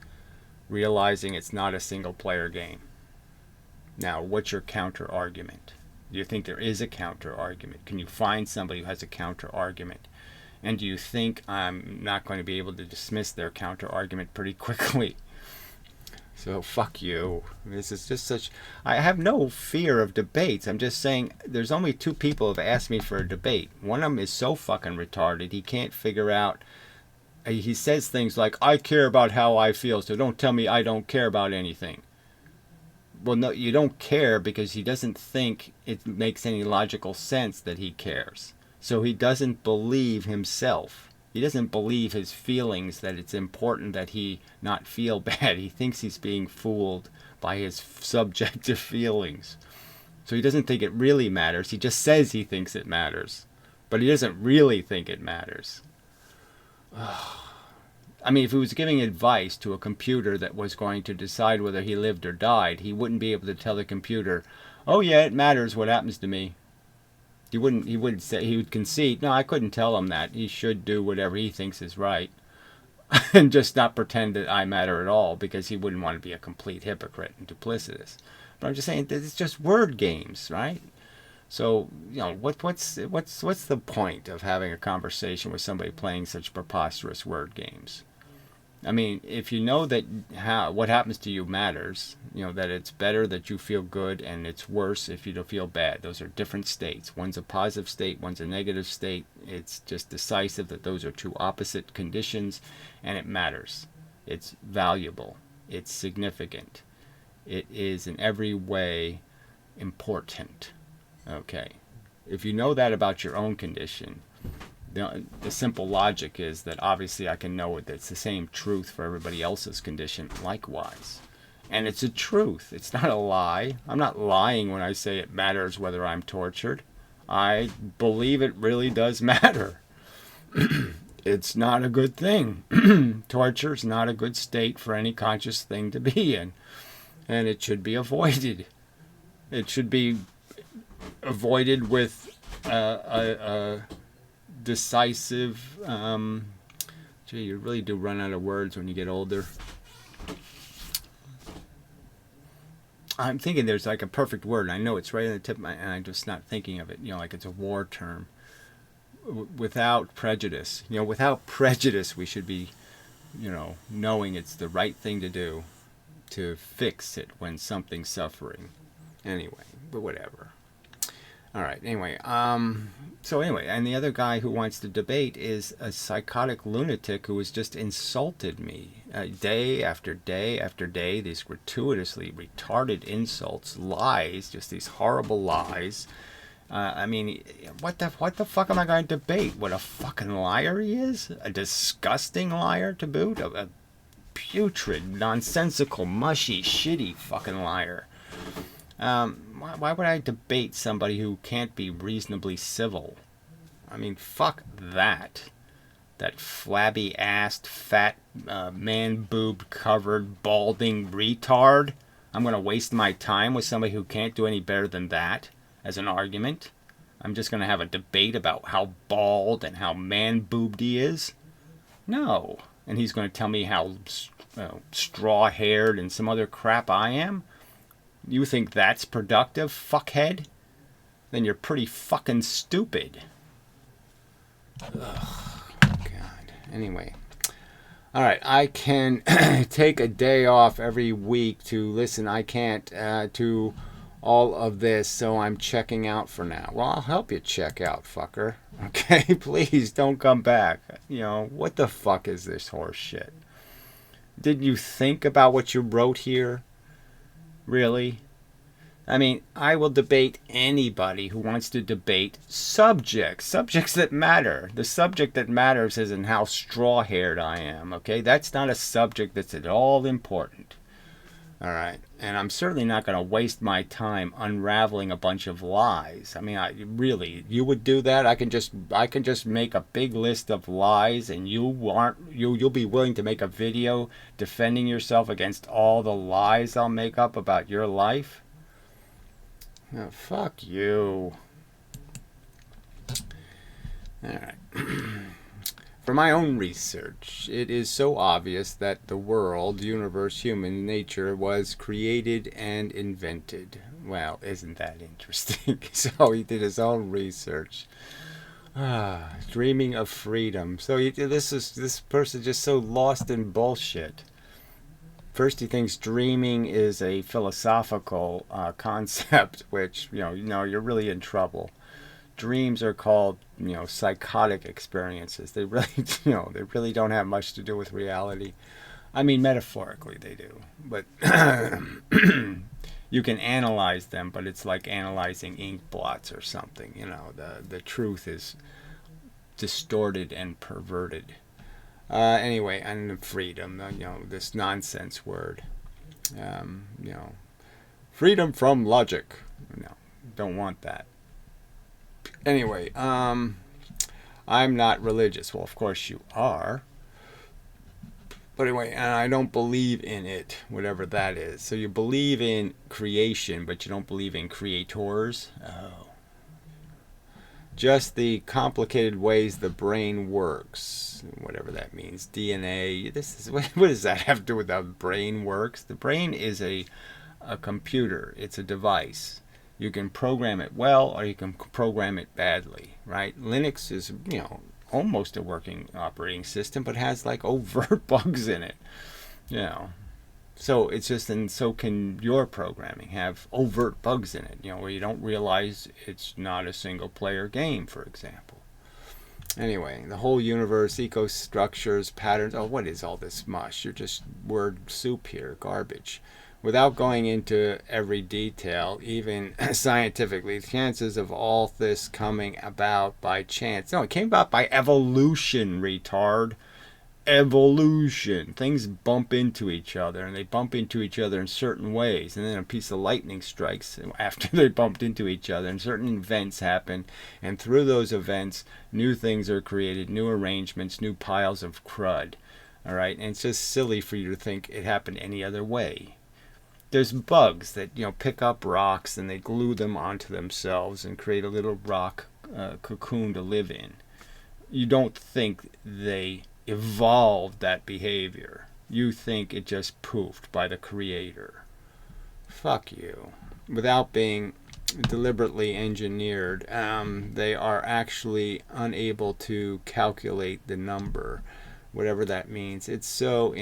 realizing it's not a single player game. Now, what's your counter argument? Do you think there is a counter argument? Can you find somebody who has a counter argument? And do you think I'm not going to be able to dismiss their counter argument pretty quickly? So fuck you. This is just such... I have no fear of debates. I'm just saying there's only 2 people who have asked me for a debate. One of them is so fucking retarded he can't figure out... He says things like, I care about how I feel, so don't tell me I don't care about anything. Well, no, you don't care because he doesn't think it makes any logical sense that he cares. So he doesn't believe himself. He doesn't believe his feelings, that it's important that he not feel bad. He thinks he's being fooled by his subjective feelings. So he doesn't think it really matters. He just says he thinks it matters. But he doesn't really think it matters. I mean, if he was giving advice to a computer that was going to decide whether he lived or died, he wouldn't be able to tell the computer, oh yeah, it matters what happens to me. He would say, he would concede, no, I couldn't tell him that. He should do whatever he thinks is right. And just not pretend that I matter at all, because he wouldn't want to be a complete hypocrite and duplicitous. But I'm just saying that it's just word games, right? So, what's the point of having a conversation with somebody playing such preposterous word games? I mean, if you know that what happens to you matters, that it's better that you feel good, and it's worse if you don't feel bad. Those are different states. One's a positive state, one's a negative state. It's just decisive that those are two opposite conditions, and it matters. It's valuable. It's significant. It is in every way important. Okay. If you know that about your own condition, the simple logic is that obviously I can know that it's the same truth for everybody else's condition likewise. And it's a truth. It's not a lie. I'm not lying when I say it matters whether I'm tortured. I believe it really does matter. It's not a good thing. Torture is not a good state for any conscious thing to be in. And it should be avoided. It should be avoided with a decisive, you really do run out of words when you get older. I'm thinking there's like a perfect word. I know it's right on the tip of my, and I'm just not thinking of it. Like it's a war term. Without prejudice. Without prejudice, we should be, knowing it's the right thing to do to fix it when something's suffering. Anyway, but whatever. All right. Anyway, and the other guy who wants to debate is a psychotic lunatic who has just insulted me day after day after day. These gratuitously retarded insults, lies, just these horrible lies. I mean, what the fuck am I going to debate? What a fucking liar he is? A disgusting liar to boot? A putrid, nonsensical, mushy, shitty fucking liar. Why would I debate somebody who can't be reasonably civil? I mean, fuck that. That flabby-assed, fat, man-boobed covered, balding retard. I'm going to waste my time with somebody who can't do any better than that as an argument. I'm just going to have a debate about how bald and how man-boobed he is? No. And he's going to tell me how straw-haired and some other crap I am? You think that's productive, fuckhead? Then you're pretty fucking stupid. Ugh, God. Anyway. Alright, I can take a day off every week to listen. I can't to all of this, so I'm checking out for now. Well, I'll help you check out, fucker. Okay? Please don't come back. What the fuck is this horse shit? Did you think about what you wrote here? Really? I mean, I will debate anybody who wants to debate subjects that matter. The subject that matters isn't how straw-haired I am, okay? That's not a subject that's at all important. All right? And I'm certainly not going to waste my time unraveling a bunch of lies. I mean, you would do that? I can just make a big list of lies, and you'll be willing to make a video defending yourself against all the lies I'll make up about your life? Oh, fuck you. All right. For my own research, it is so obvious that the world, universe, human nature was created and invented. Well, isn't that interesting? So he did his own research. Dreaming of freedom. So this person just so lost in bullshit. First, he thinks dreaming is a philosophical concept, which you're really in trouble. Dreams are called, psychotic experiences. They really don't have much to do with reality. I mean, metaphorically they do, but you can analyze them. But it's like analyzing ink blots or something. The truth is distorted and perverted. Anyway, and freedom, this nonsense word. Freedom from logic. No, don't want that. Anyway, I'm not religious. Well, of course you are. But anyway, and I don't believe in it, whatever that is. So you believe in creation, but you don't believe in creators? Oh. just the complicated ways the brain works, whatever that means. DNA. What does that have to do with how the brain works? The brain is a computer. It's a device. You can program it well, or you can program it badly, right? Linux is, almost a working operating system, but has like overt bugs in it, So it's just, and so can your programming have overt bugs in it, where you don't realize it's not a single player game, for example. Anyway, the whole universe, eco structures, patterns. Oh, what is all this mush? You're just word soup here, garbage. Without going into every detail, even scientifically, the chances of all this coming about by chance. No, it came about by evolution, retard. Evolution. Things bump into each other, and they bump into each other in certain ways, and then a piece of lightning strikes after they bumped into each other, and certain events happen, and through those events, new things are created, new arrangements, new piles of crud. All right, and it's just silly for you to think it happened any other way. There's bugs that pick up rocks and they glue them onto themselves and create a little rock cocoon to live in. You don't think they evolved that behavior. You think it just poofed by the creator. Fuck you. Without being deliberately engineered, they are actually unable to calculate the number, whatever that means. It's so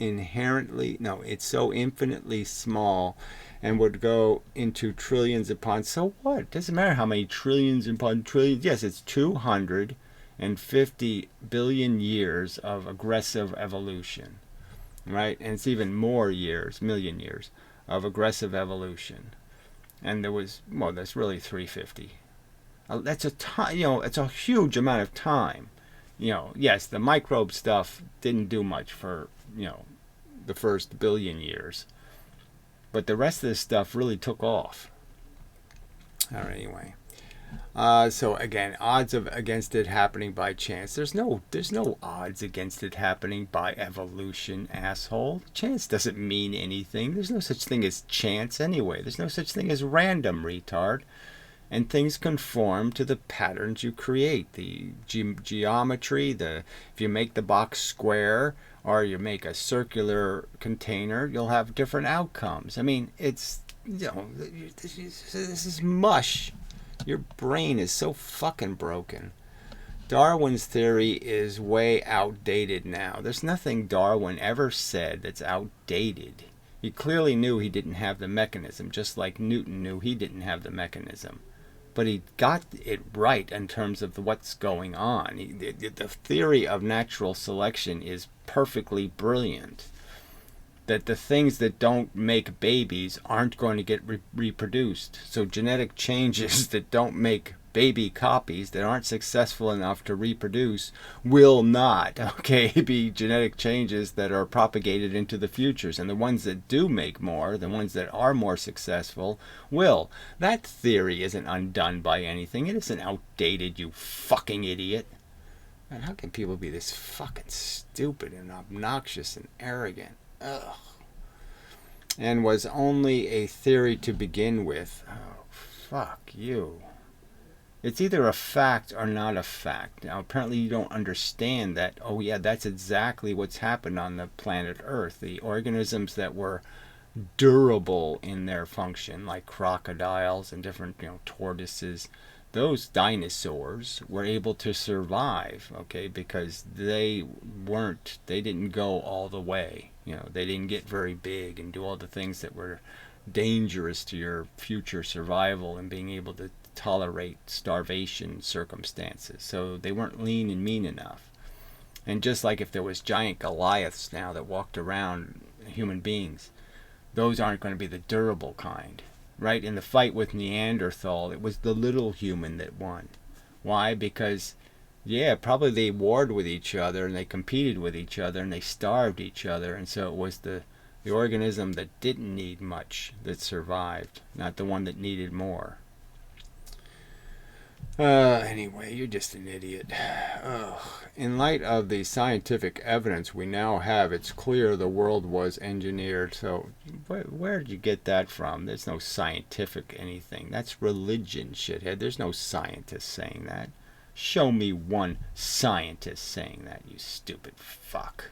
it's so infinitely small and would go into trillions upon. So what? It doesn't matter how many trillions upon trillions. Yes, it's 250 billion years of aggressive evolution, right? And it's even more years, million years of aggressive evolution. And that's really 350. That's a time, it's a huge amount of time. Yes, the microbe stuff didn't do much for, the first billion years. But the rest of this stuff really took off. All right, anyway. So again, odds against it happening by chance. There's no odds against it happening by evolution, asshole. Chance doesn't mean anything. There's no such thing as chance anyway. There's no such thing as random, retard. And things conform to the patterns you create. The geometry, if you make the box square or you make a circular container, you'll have different outcomes. I mean, it's, this is mush. Your brain is so fucking broken. Darwin's theory is way outdated now. There's nothing Darwin ever said that's outdated. He clearly knew he didn't have the mechanism, just like Newton knew he didn't have the mechanism. But he got it right in terms of what's going on. The theory of natural selection is perfectly brilliant. That the things that don't make babies aren't going to get reproduced. So genetic changes that don't make baby copies that aren't successful enough to reproduce will not, be genetic changes that are propagated into the futures. And the ones that do make more, the ones that are more successful, will. That theory isn't undone by anything. It isn't outdated, you fucking idiot. Man, how can people be this fucking stupid and obnoxious and arrogant? Ugh. And was only a theory to begin with. Oh, fuck you. It's either a fact or not a fact. Now, apparently you don't understand that, that's exactly what's happened on the planet Earth. The organisms that were durable in their function, like crocodiles and different, tortoises, those dinosaurs were able to survive, because they didn't go all the way. They didn't get very big and do all the things that were dangerous to your future survival and being able to tolerate starvation circumstances. So they weren't lean and mean enough. And just like if there was giant Goliaths now that walked around, human beings, those aren't going to be the durable kind. Right? In the fight with Neanderthal, it was the little human that won. Why? Because, probably they warred with each other and they competed with each other and they starved each other. And so it was the organism that didn't need much that survived, not the one that needed more. Anyway, you're just an idiot. In light of the scientific evidence we now have, it's clear the world was engineered. So, where did you get that from? There's no scientific anything. That's religion, shithead. There's no scientist saying that. Show me one scientist saying that, you stupid fuck.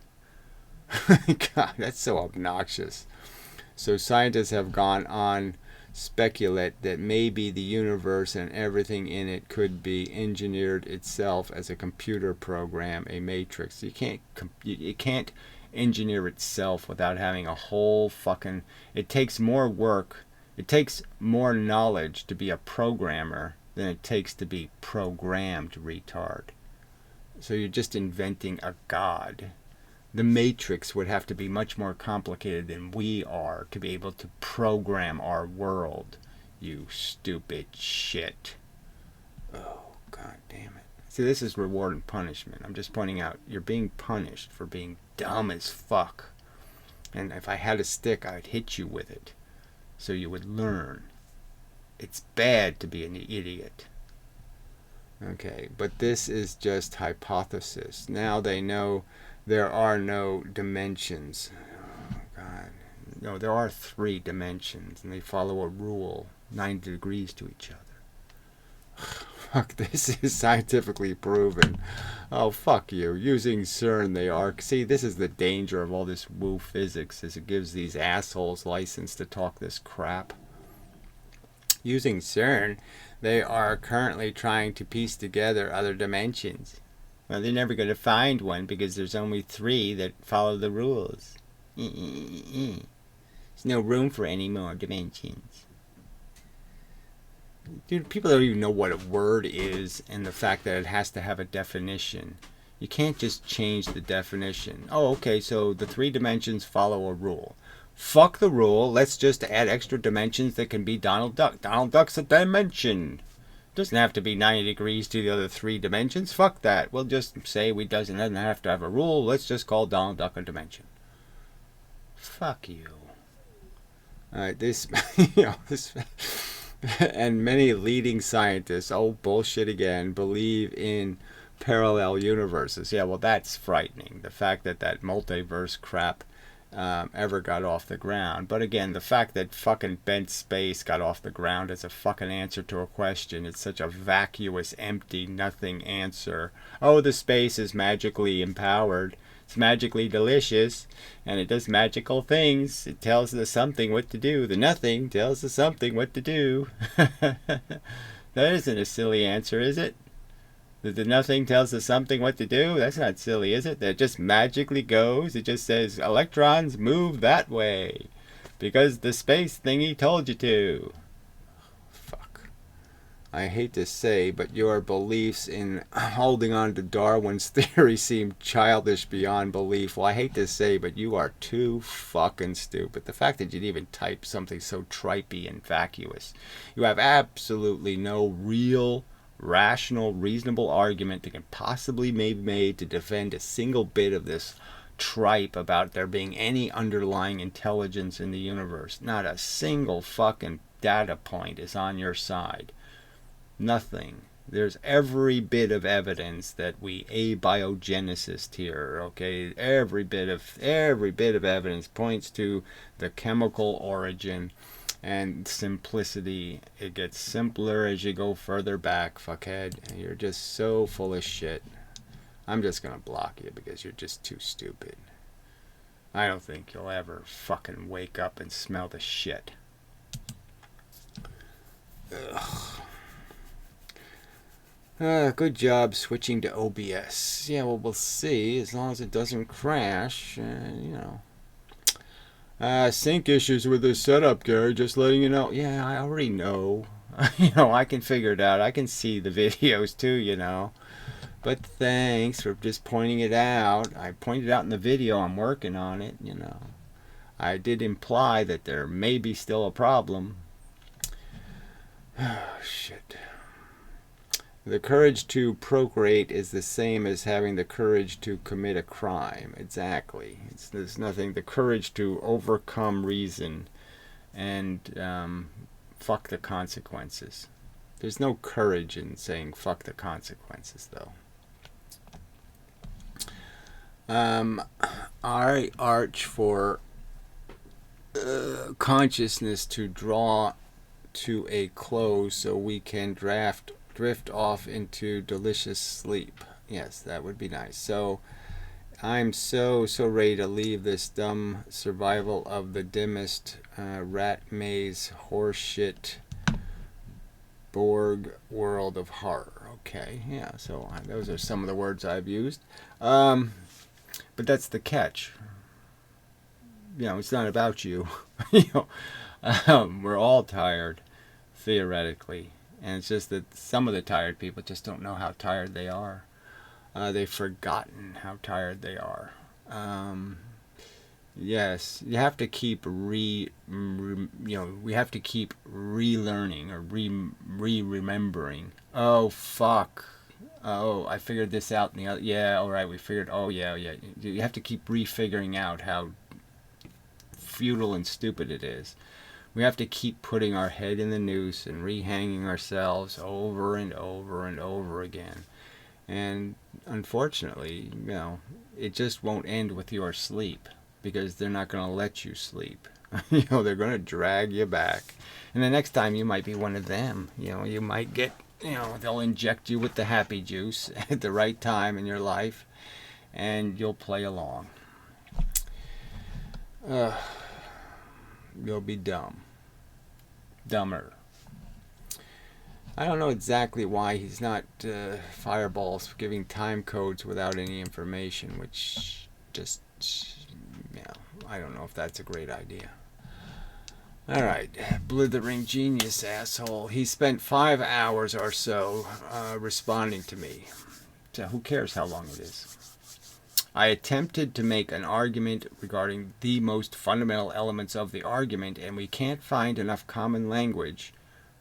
God, that's so obnoxious. So scientists have gone on speculate that maybe the universe and everything in it could be engineered itself as a computer program, a matrix. It can't engineer itself without having a whole fucking. It takes more work. It takes more knowledge to be a programmer than it takes to be programmed, retard. So you're just inventing a god. The matrix would have to be much more complicated than we are to be able to program our world. You stupid shit. Oh, god damn it. See, this is reward and punishment. I'm just pointing out you're being punished for being dumb as fuck. And if I had a stick, I'd hit you with it so you would learn. It's bad to be an idiot. Okay, but this is just hypothesis. Now they know there are no dimensions. Oh, God. No, there are 3 dimensions, and they follow a rule, 90 degrees to each other. Fuck, this is scientifically proven. Oh, fuck you. Using CERN, they are. See, this is the danger of all this woo physics, is it gives these assholes license to talk this crap. Using CERN, they are currently trying to piece together other dimensions. Well, they're never going to find one because there's only 3 that follow the rules. There's no room for any more dimensions. Dude, people don't even know what a word is and the fact that it has to have a definition. You can't just change the definition. Oh, okay, so the 3 dimensions follow a rule. Fuck the rule. Let's just add extra dimensions that can be Donald Duck. Donald Duck's a dimension. Doesn't have to be 90 degrees to the other 3 dimensions. Fuck that. We'll just say we doesn't have to have a rule. Let's just call Donald Duck a dimension. Fuck you. Alright, this, this, and many leading scientists, oh bullshit again, believe in parallel universes. Yeah, well that's frightening. The fact that multiverse crap ever got off the ground. But again, the fact that fucking bent space got off the ground as a fucking answer to a question, it's such a vacuous, empty, nothing answer. Oh, the space is magically empowered. It's magically delicious, and it does magical things. It tells the something what to do. The nothing tells the something what to do. That isn't a silly answer, is it? That the nothing tells the something what to do? That's not silly, is it? That it just magically goes. It just says, electrons move that way. Because the space thingy told you to. Fuck. I hate to say, but your beliefs in holding on to Darwin's theory seem childish beyond belief. Well, I hate to say, but you are too fucking stupid. The fact that you'd even type something so tripey and vacuous. You have absolutely no real rational, reasonable argument that can possibly be made to defend a single bit of this tripe about there being any underlying intelligence in the universe. Not a single fucking data point is on your side. Nothing. There's every bit of evidence that we abiogenicist here, okay? Every bit of evidence points to the chemical origin and simplicity. It gets simpler as you go further back, fuckhead. You're just so full of shit. I'm just gonna block you because you're just too stupid. I don't think you'll ever fucking wake up and smell the shit. Good job switching to OBS. Yeah, well, we'll see. As long as it doesn't crash, sync issues with the setup, Gary. Just letting you know. Yeah, I already know. I can figure it out. I can see the videos too, But thanks for just pointing it out. I pointed out in the video. I'm working on it, I did imply that there may be still a problem. Oh, shit. The courage to procreate is the same as having the courage to commit a crime. Exactly. There's nothing. The courage to overcome reason and fuck the consequences. There's no courage in saying fuck the consequences, though. I arch for consciousness to draw to a close so we can drift off into delicious sleep. Yes, that would be nice. So I'm so ready to leave this dumb survival of the dimmest rat maze horseshit Borg world of horror. Okay, yeah, so those are some of the words I've used. But that's the catch. It's not about you. We're all tired, theoretically. And it's just that some of the tired people just don't know how tired they are. They've forgotten how tired they are. Yes, you have to keep we have to keep relearning or remembering. Oh fuck. Oh, I figured this out in the other. Yeah, all right, we figured. Oh yeah. You have to keep refiguring out how futile and stupid it is. We have to keep putting our head in the noose and rehanging ourselves over and over and over again. And unfortunately, it just won't end with your sleep, because they're not going to let you sleep. They're going to drag you back. And the next time you might be one of them. You might get, they'll inject you with the happy juice at the right time in your life, and you'll play along. You'll be dumber. I don't know exactly why he's not Fireball's giving time codes without any information, which just, I don't know if that's a great idea. Alright, blithering genius asshole. He spent 5 hours or so responding to me. So who cares how long it is? I attempted to make an argument regarding the most fundamental elements of the argument, and we can't find enough common language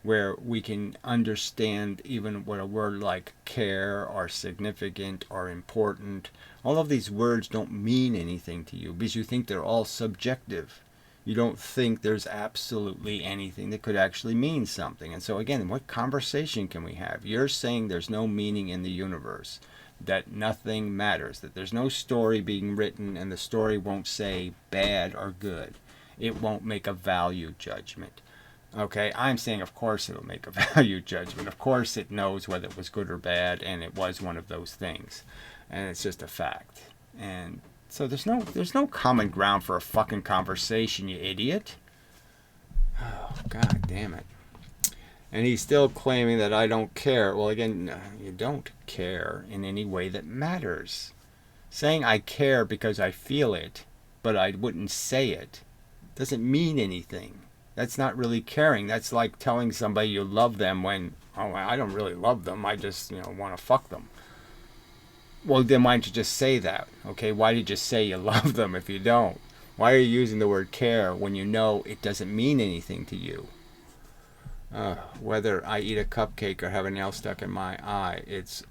where we can understand even what a word like care or significant or important. All of these words don't mean anything to you because you think they're all subjective. You don't think there's absolutely anything that could actually mean something. And so again, what conversation can we have? You're saying there's no meaning in the universe, that nothing matters, that there's no story being written and the story won't say bad or good. It won't make a value judgment. Okay, I'm saying of course it'll make a value judgment. Of course it knows whether it was good or bad, and it was one of those things. And it's just a fact. And so there's no common ground for a fucking conversation, you idiot. Oh, god damn it. And he's still claiming that I don't care. Well, again, you don't care in any way that matters. Saying I care because I feel it, but I wouldn't say it, doesn't mean anything. That's not really caring. That's like telling somebody you love them when, oh, I don't really love them. I just, want to fuck them. Well, then why don't you just say that? Okay, why did you say you love them if you don't? Why are you using the word care when you know it doesn't mean anything to you? Whether I eat a cupcake or have a nail stuck in my eye, it's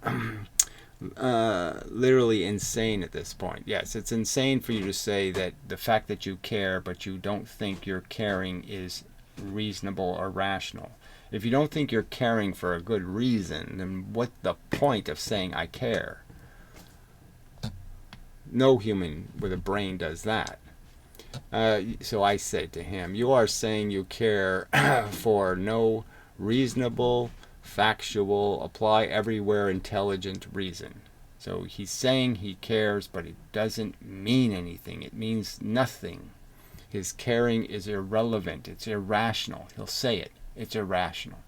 literally insane at this point. Yes, it's insane for you to say that the fact that you care but you don't think your caring is reasonable or rational. If you don't think you're caring for a good reason, then what's the point of saying I care? No human with a brain does that. So I said to him, you are saying you care for no reasonable, factual, apply everywhere intelligent reason. So he's saying he cares, but it doesn't mean anything. It means nothing. His caring is irrelevant. It's irrational. He'll say it. It's irrational.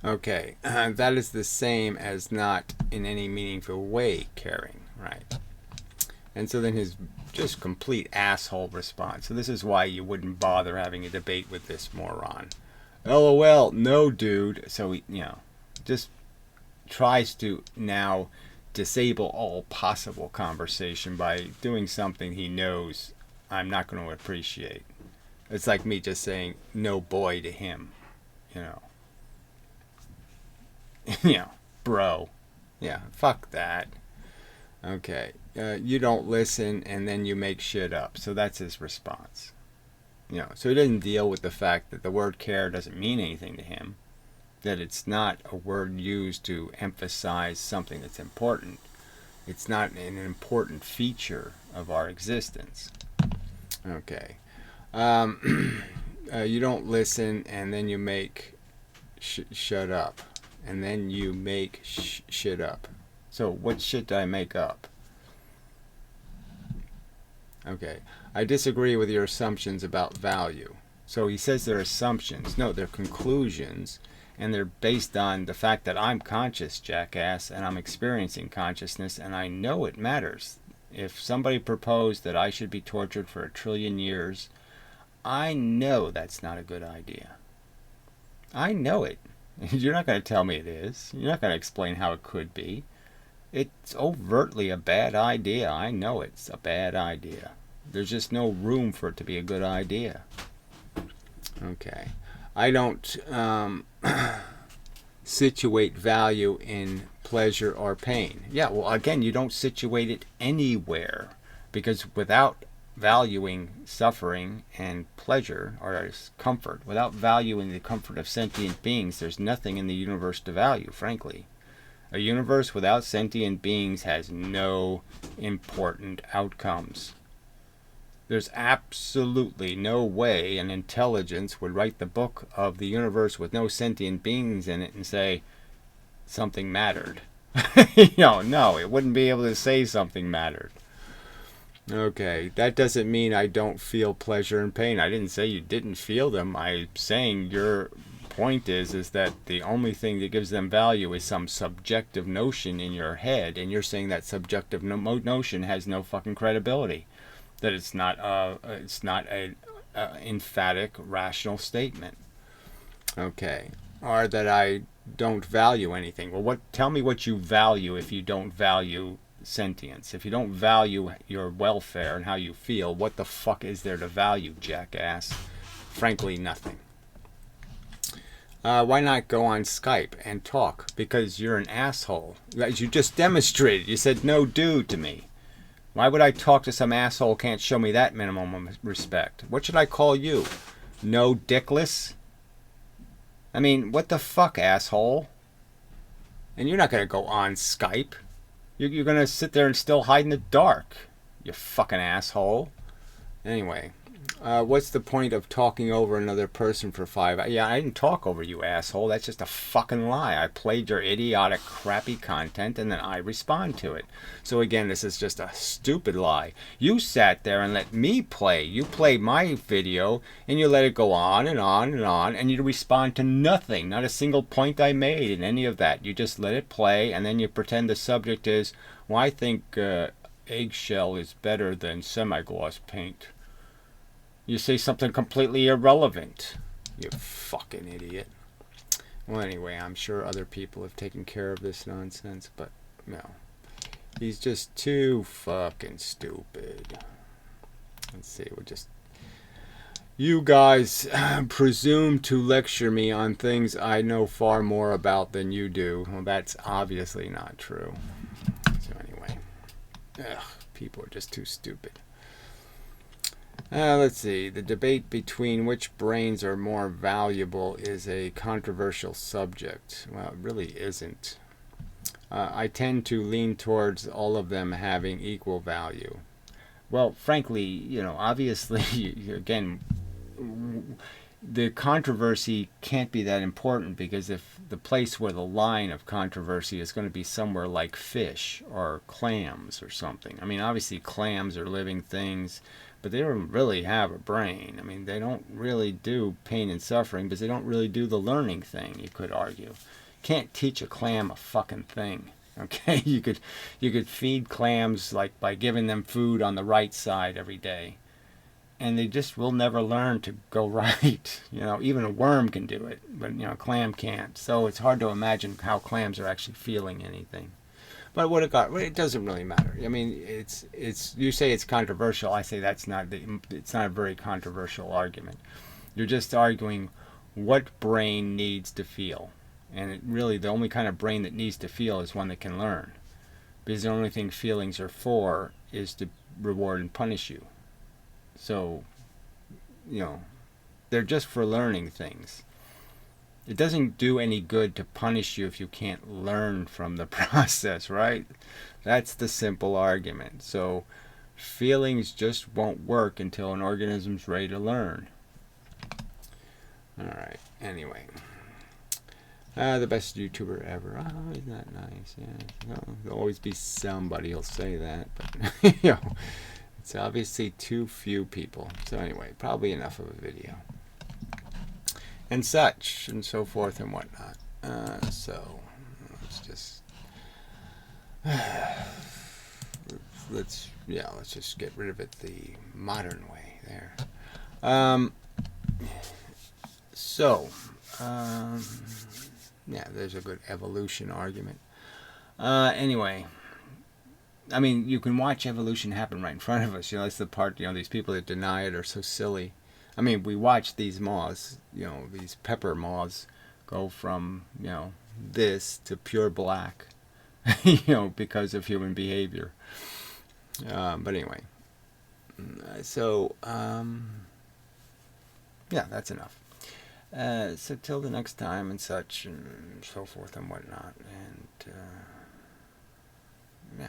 Okay, that is the same as not in any meaningful way caring, right? And so then his just complete asshole response. So this is why you wouldn't bother having a debate with this moron. LOL, no dude. So he, just tries to now disable all possible conversation by doing something he knows I'm not going to appreciate. It's like me just saying no boy to him, bro. Yeah, fuck that. Okay, you don't listen and then you make shit up. So that's his response. So he doesn't deal with the fact that the word care doesn't mean anything to him. that it's not a word used to emphasize something that's important. It's not an important feature of our existence. Okay. You don't listen, and then you make shut up. And then you make shit up. So what shit did I make up? Okay. I disagree with your assumptions about value. So he says they're assumptions. No, they're conclusions. And they're based on the fact that I'm conscious, jackass, and I'm experiencing consciousness, and I know it matters. If somebody proposed that I should be tortured for 1 trillion years, I know that's not a good idea. I know it. You're not going to tell me it is. You're not going to explain how it could be. It's overtly a bad idea. I know it's a bad idea. There's just no room for it to be a good idea. Okay. I don't situate value in pleasure or pain. Yeah, well, again, you don't situate it anywhere, because without valuing suffering and pleasure, or comfort, without valuing the comfort of sentient beings, there's nothing in the universe to value, frankly. A universe without sentient beings has no important outcomes. There's absolutely no way an intelligence would write the book of the universe with no sentient beings in it and say something mattered. No, it wouldn't be able to say something mattered. Okay, that doesn't mean I don't feel pleasure and pain. I didn't say you didn't feel them. I'm saying your point is that the only thing that gives them value is some subjective notion in your head, and you're saying that subjective notion has no fucking credibility. That it's not a emphatic, rational statement. Okay, or that I don't value anything. Well, tell me what you value if you don't value sentience. If you don't value your welfare and how you feel, what the fuck is there to value, jackass? Frankly, nothing. Why not go on Skype and talk? Because you're an asshole. As you just demonstrated, you said no dude to me. Why would I talk to some asshole who can't show me that minimum of respect? What should I call you? No dickless? I mean, what the fuck, asshole? And you're not going to go on Skype. You're going to sit there and still hide in the dark. You fucking asshole. Anyway, what's the point of talking over another person for 5 hours? Yeah, I didn't talk over you, asshole. That's just a fucking lie. I played your idiotic, crappy content, and then I respond to it. So again, this is just a stupid lie. You sat there and let me play. You played my video, and you let it go on and on and on, and you respond to nothing. Not a single point I made in any of that. You just let it play, and then you pretend the subject is, well, I think eggshell is better than semi-gloss paint. You say something completely irrelevant. You fucking idiot. Well, anyway, I'm sure other people have taken care of this nonsense, but no. He's just too fucking stupid. Let's see, you guys presume to lecture me on things I know far more about than you do. Well, that's obviously not true. So anyway. People are just too stupid. Let's see. The debate between which brains are more valuable is a controversial subject. Well, it really isn't. I tend to lean towards all of them having equal value. Well, frankly, obviously, again, the controversy can't be that important, because if the place where the line of controversy is going to be somewhere like fish or clams or something. I mean, obviously clams are living things, but they don't really have a brain. I mean, they don't really do pain and suffering, because they don't really do the learning thing, you could argue. Can't teach a clam a fucking thing. Okay, you could feed clams like by giving them food on the right side every day, and they just will never learn to go right. Even a worm can do it, but a clam can't. So it's hard to imagine how clams are actually feeling anything. But it doesn't really matter. I mean, it's you say it's controversial. I say it's not a very controversial argument. You're just arguing what brain needs to feel. And really, the only kind of brain that needs to feel is one that can learn. Because the only thing feelings are for is to reward and punish you. So, they're just for learning things. It doesn't do any good to punish you if you can't learn from the process, right? That's the simple argument. So feelings just won't work until an organism's ready to learn. Alright, anyway. The best YouTuber ever. Oh, isn't that nice? Yeah. There'll always be somebody who'll say that, but you know, it's obviously too few people. So anyway, probably enough of a video. And such, and so forth and whatnot. So, let's just... let's just get rid of it the modern way there. Yeah, there's a good evolution argument. Anyway, I mean, you can watch evolution happen right in front of us. You know, that's the part, you know, these people that deny it are so silly. I mean, we watch these moths, you know, these pepper moths go from, you know, this to pure black, you know, because of human behavior. But anyway, yeah, that's enough. So till the next time and such and so forth and whatnot. And yeah,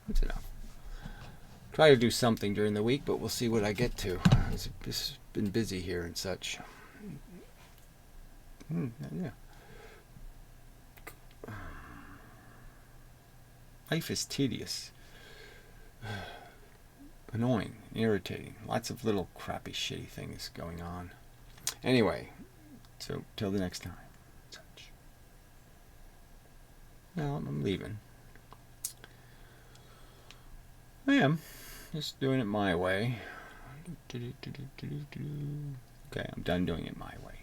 that's enough. Try to do something during the week, but we'll see what I get to. I've just been busy here and such. Yeah. Life is tedious. Annoying, irritating. Lots of little crappy, shitty things going on. Anyway, so till the next time. Such. Well, I'm leaving. I am. Just doing it my way. Okay, I'm done doing it my way.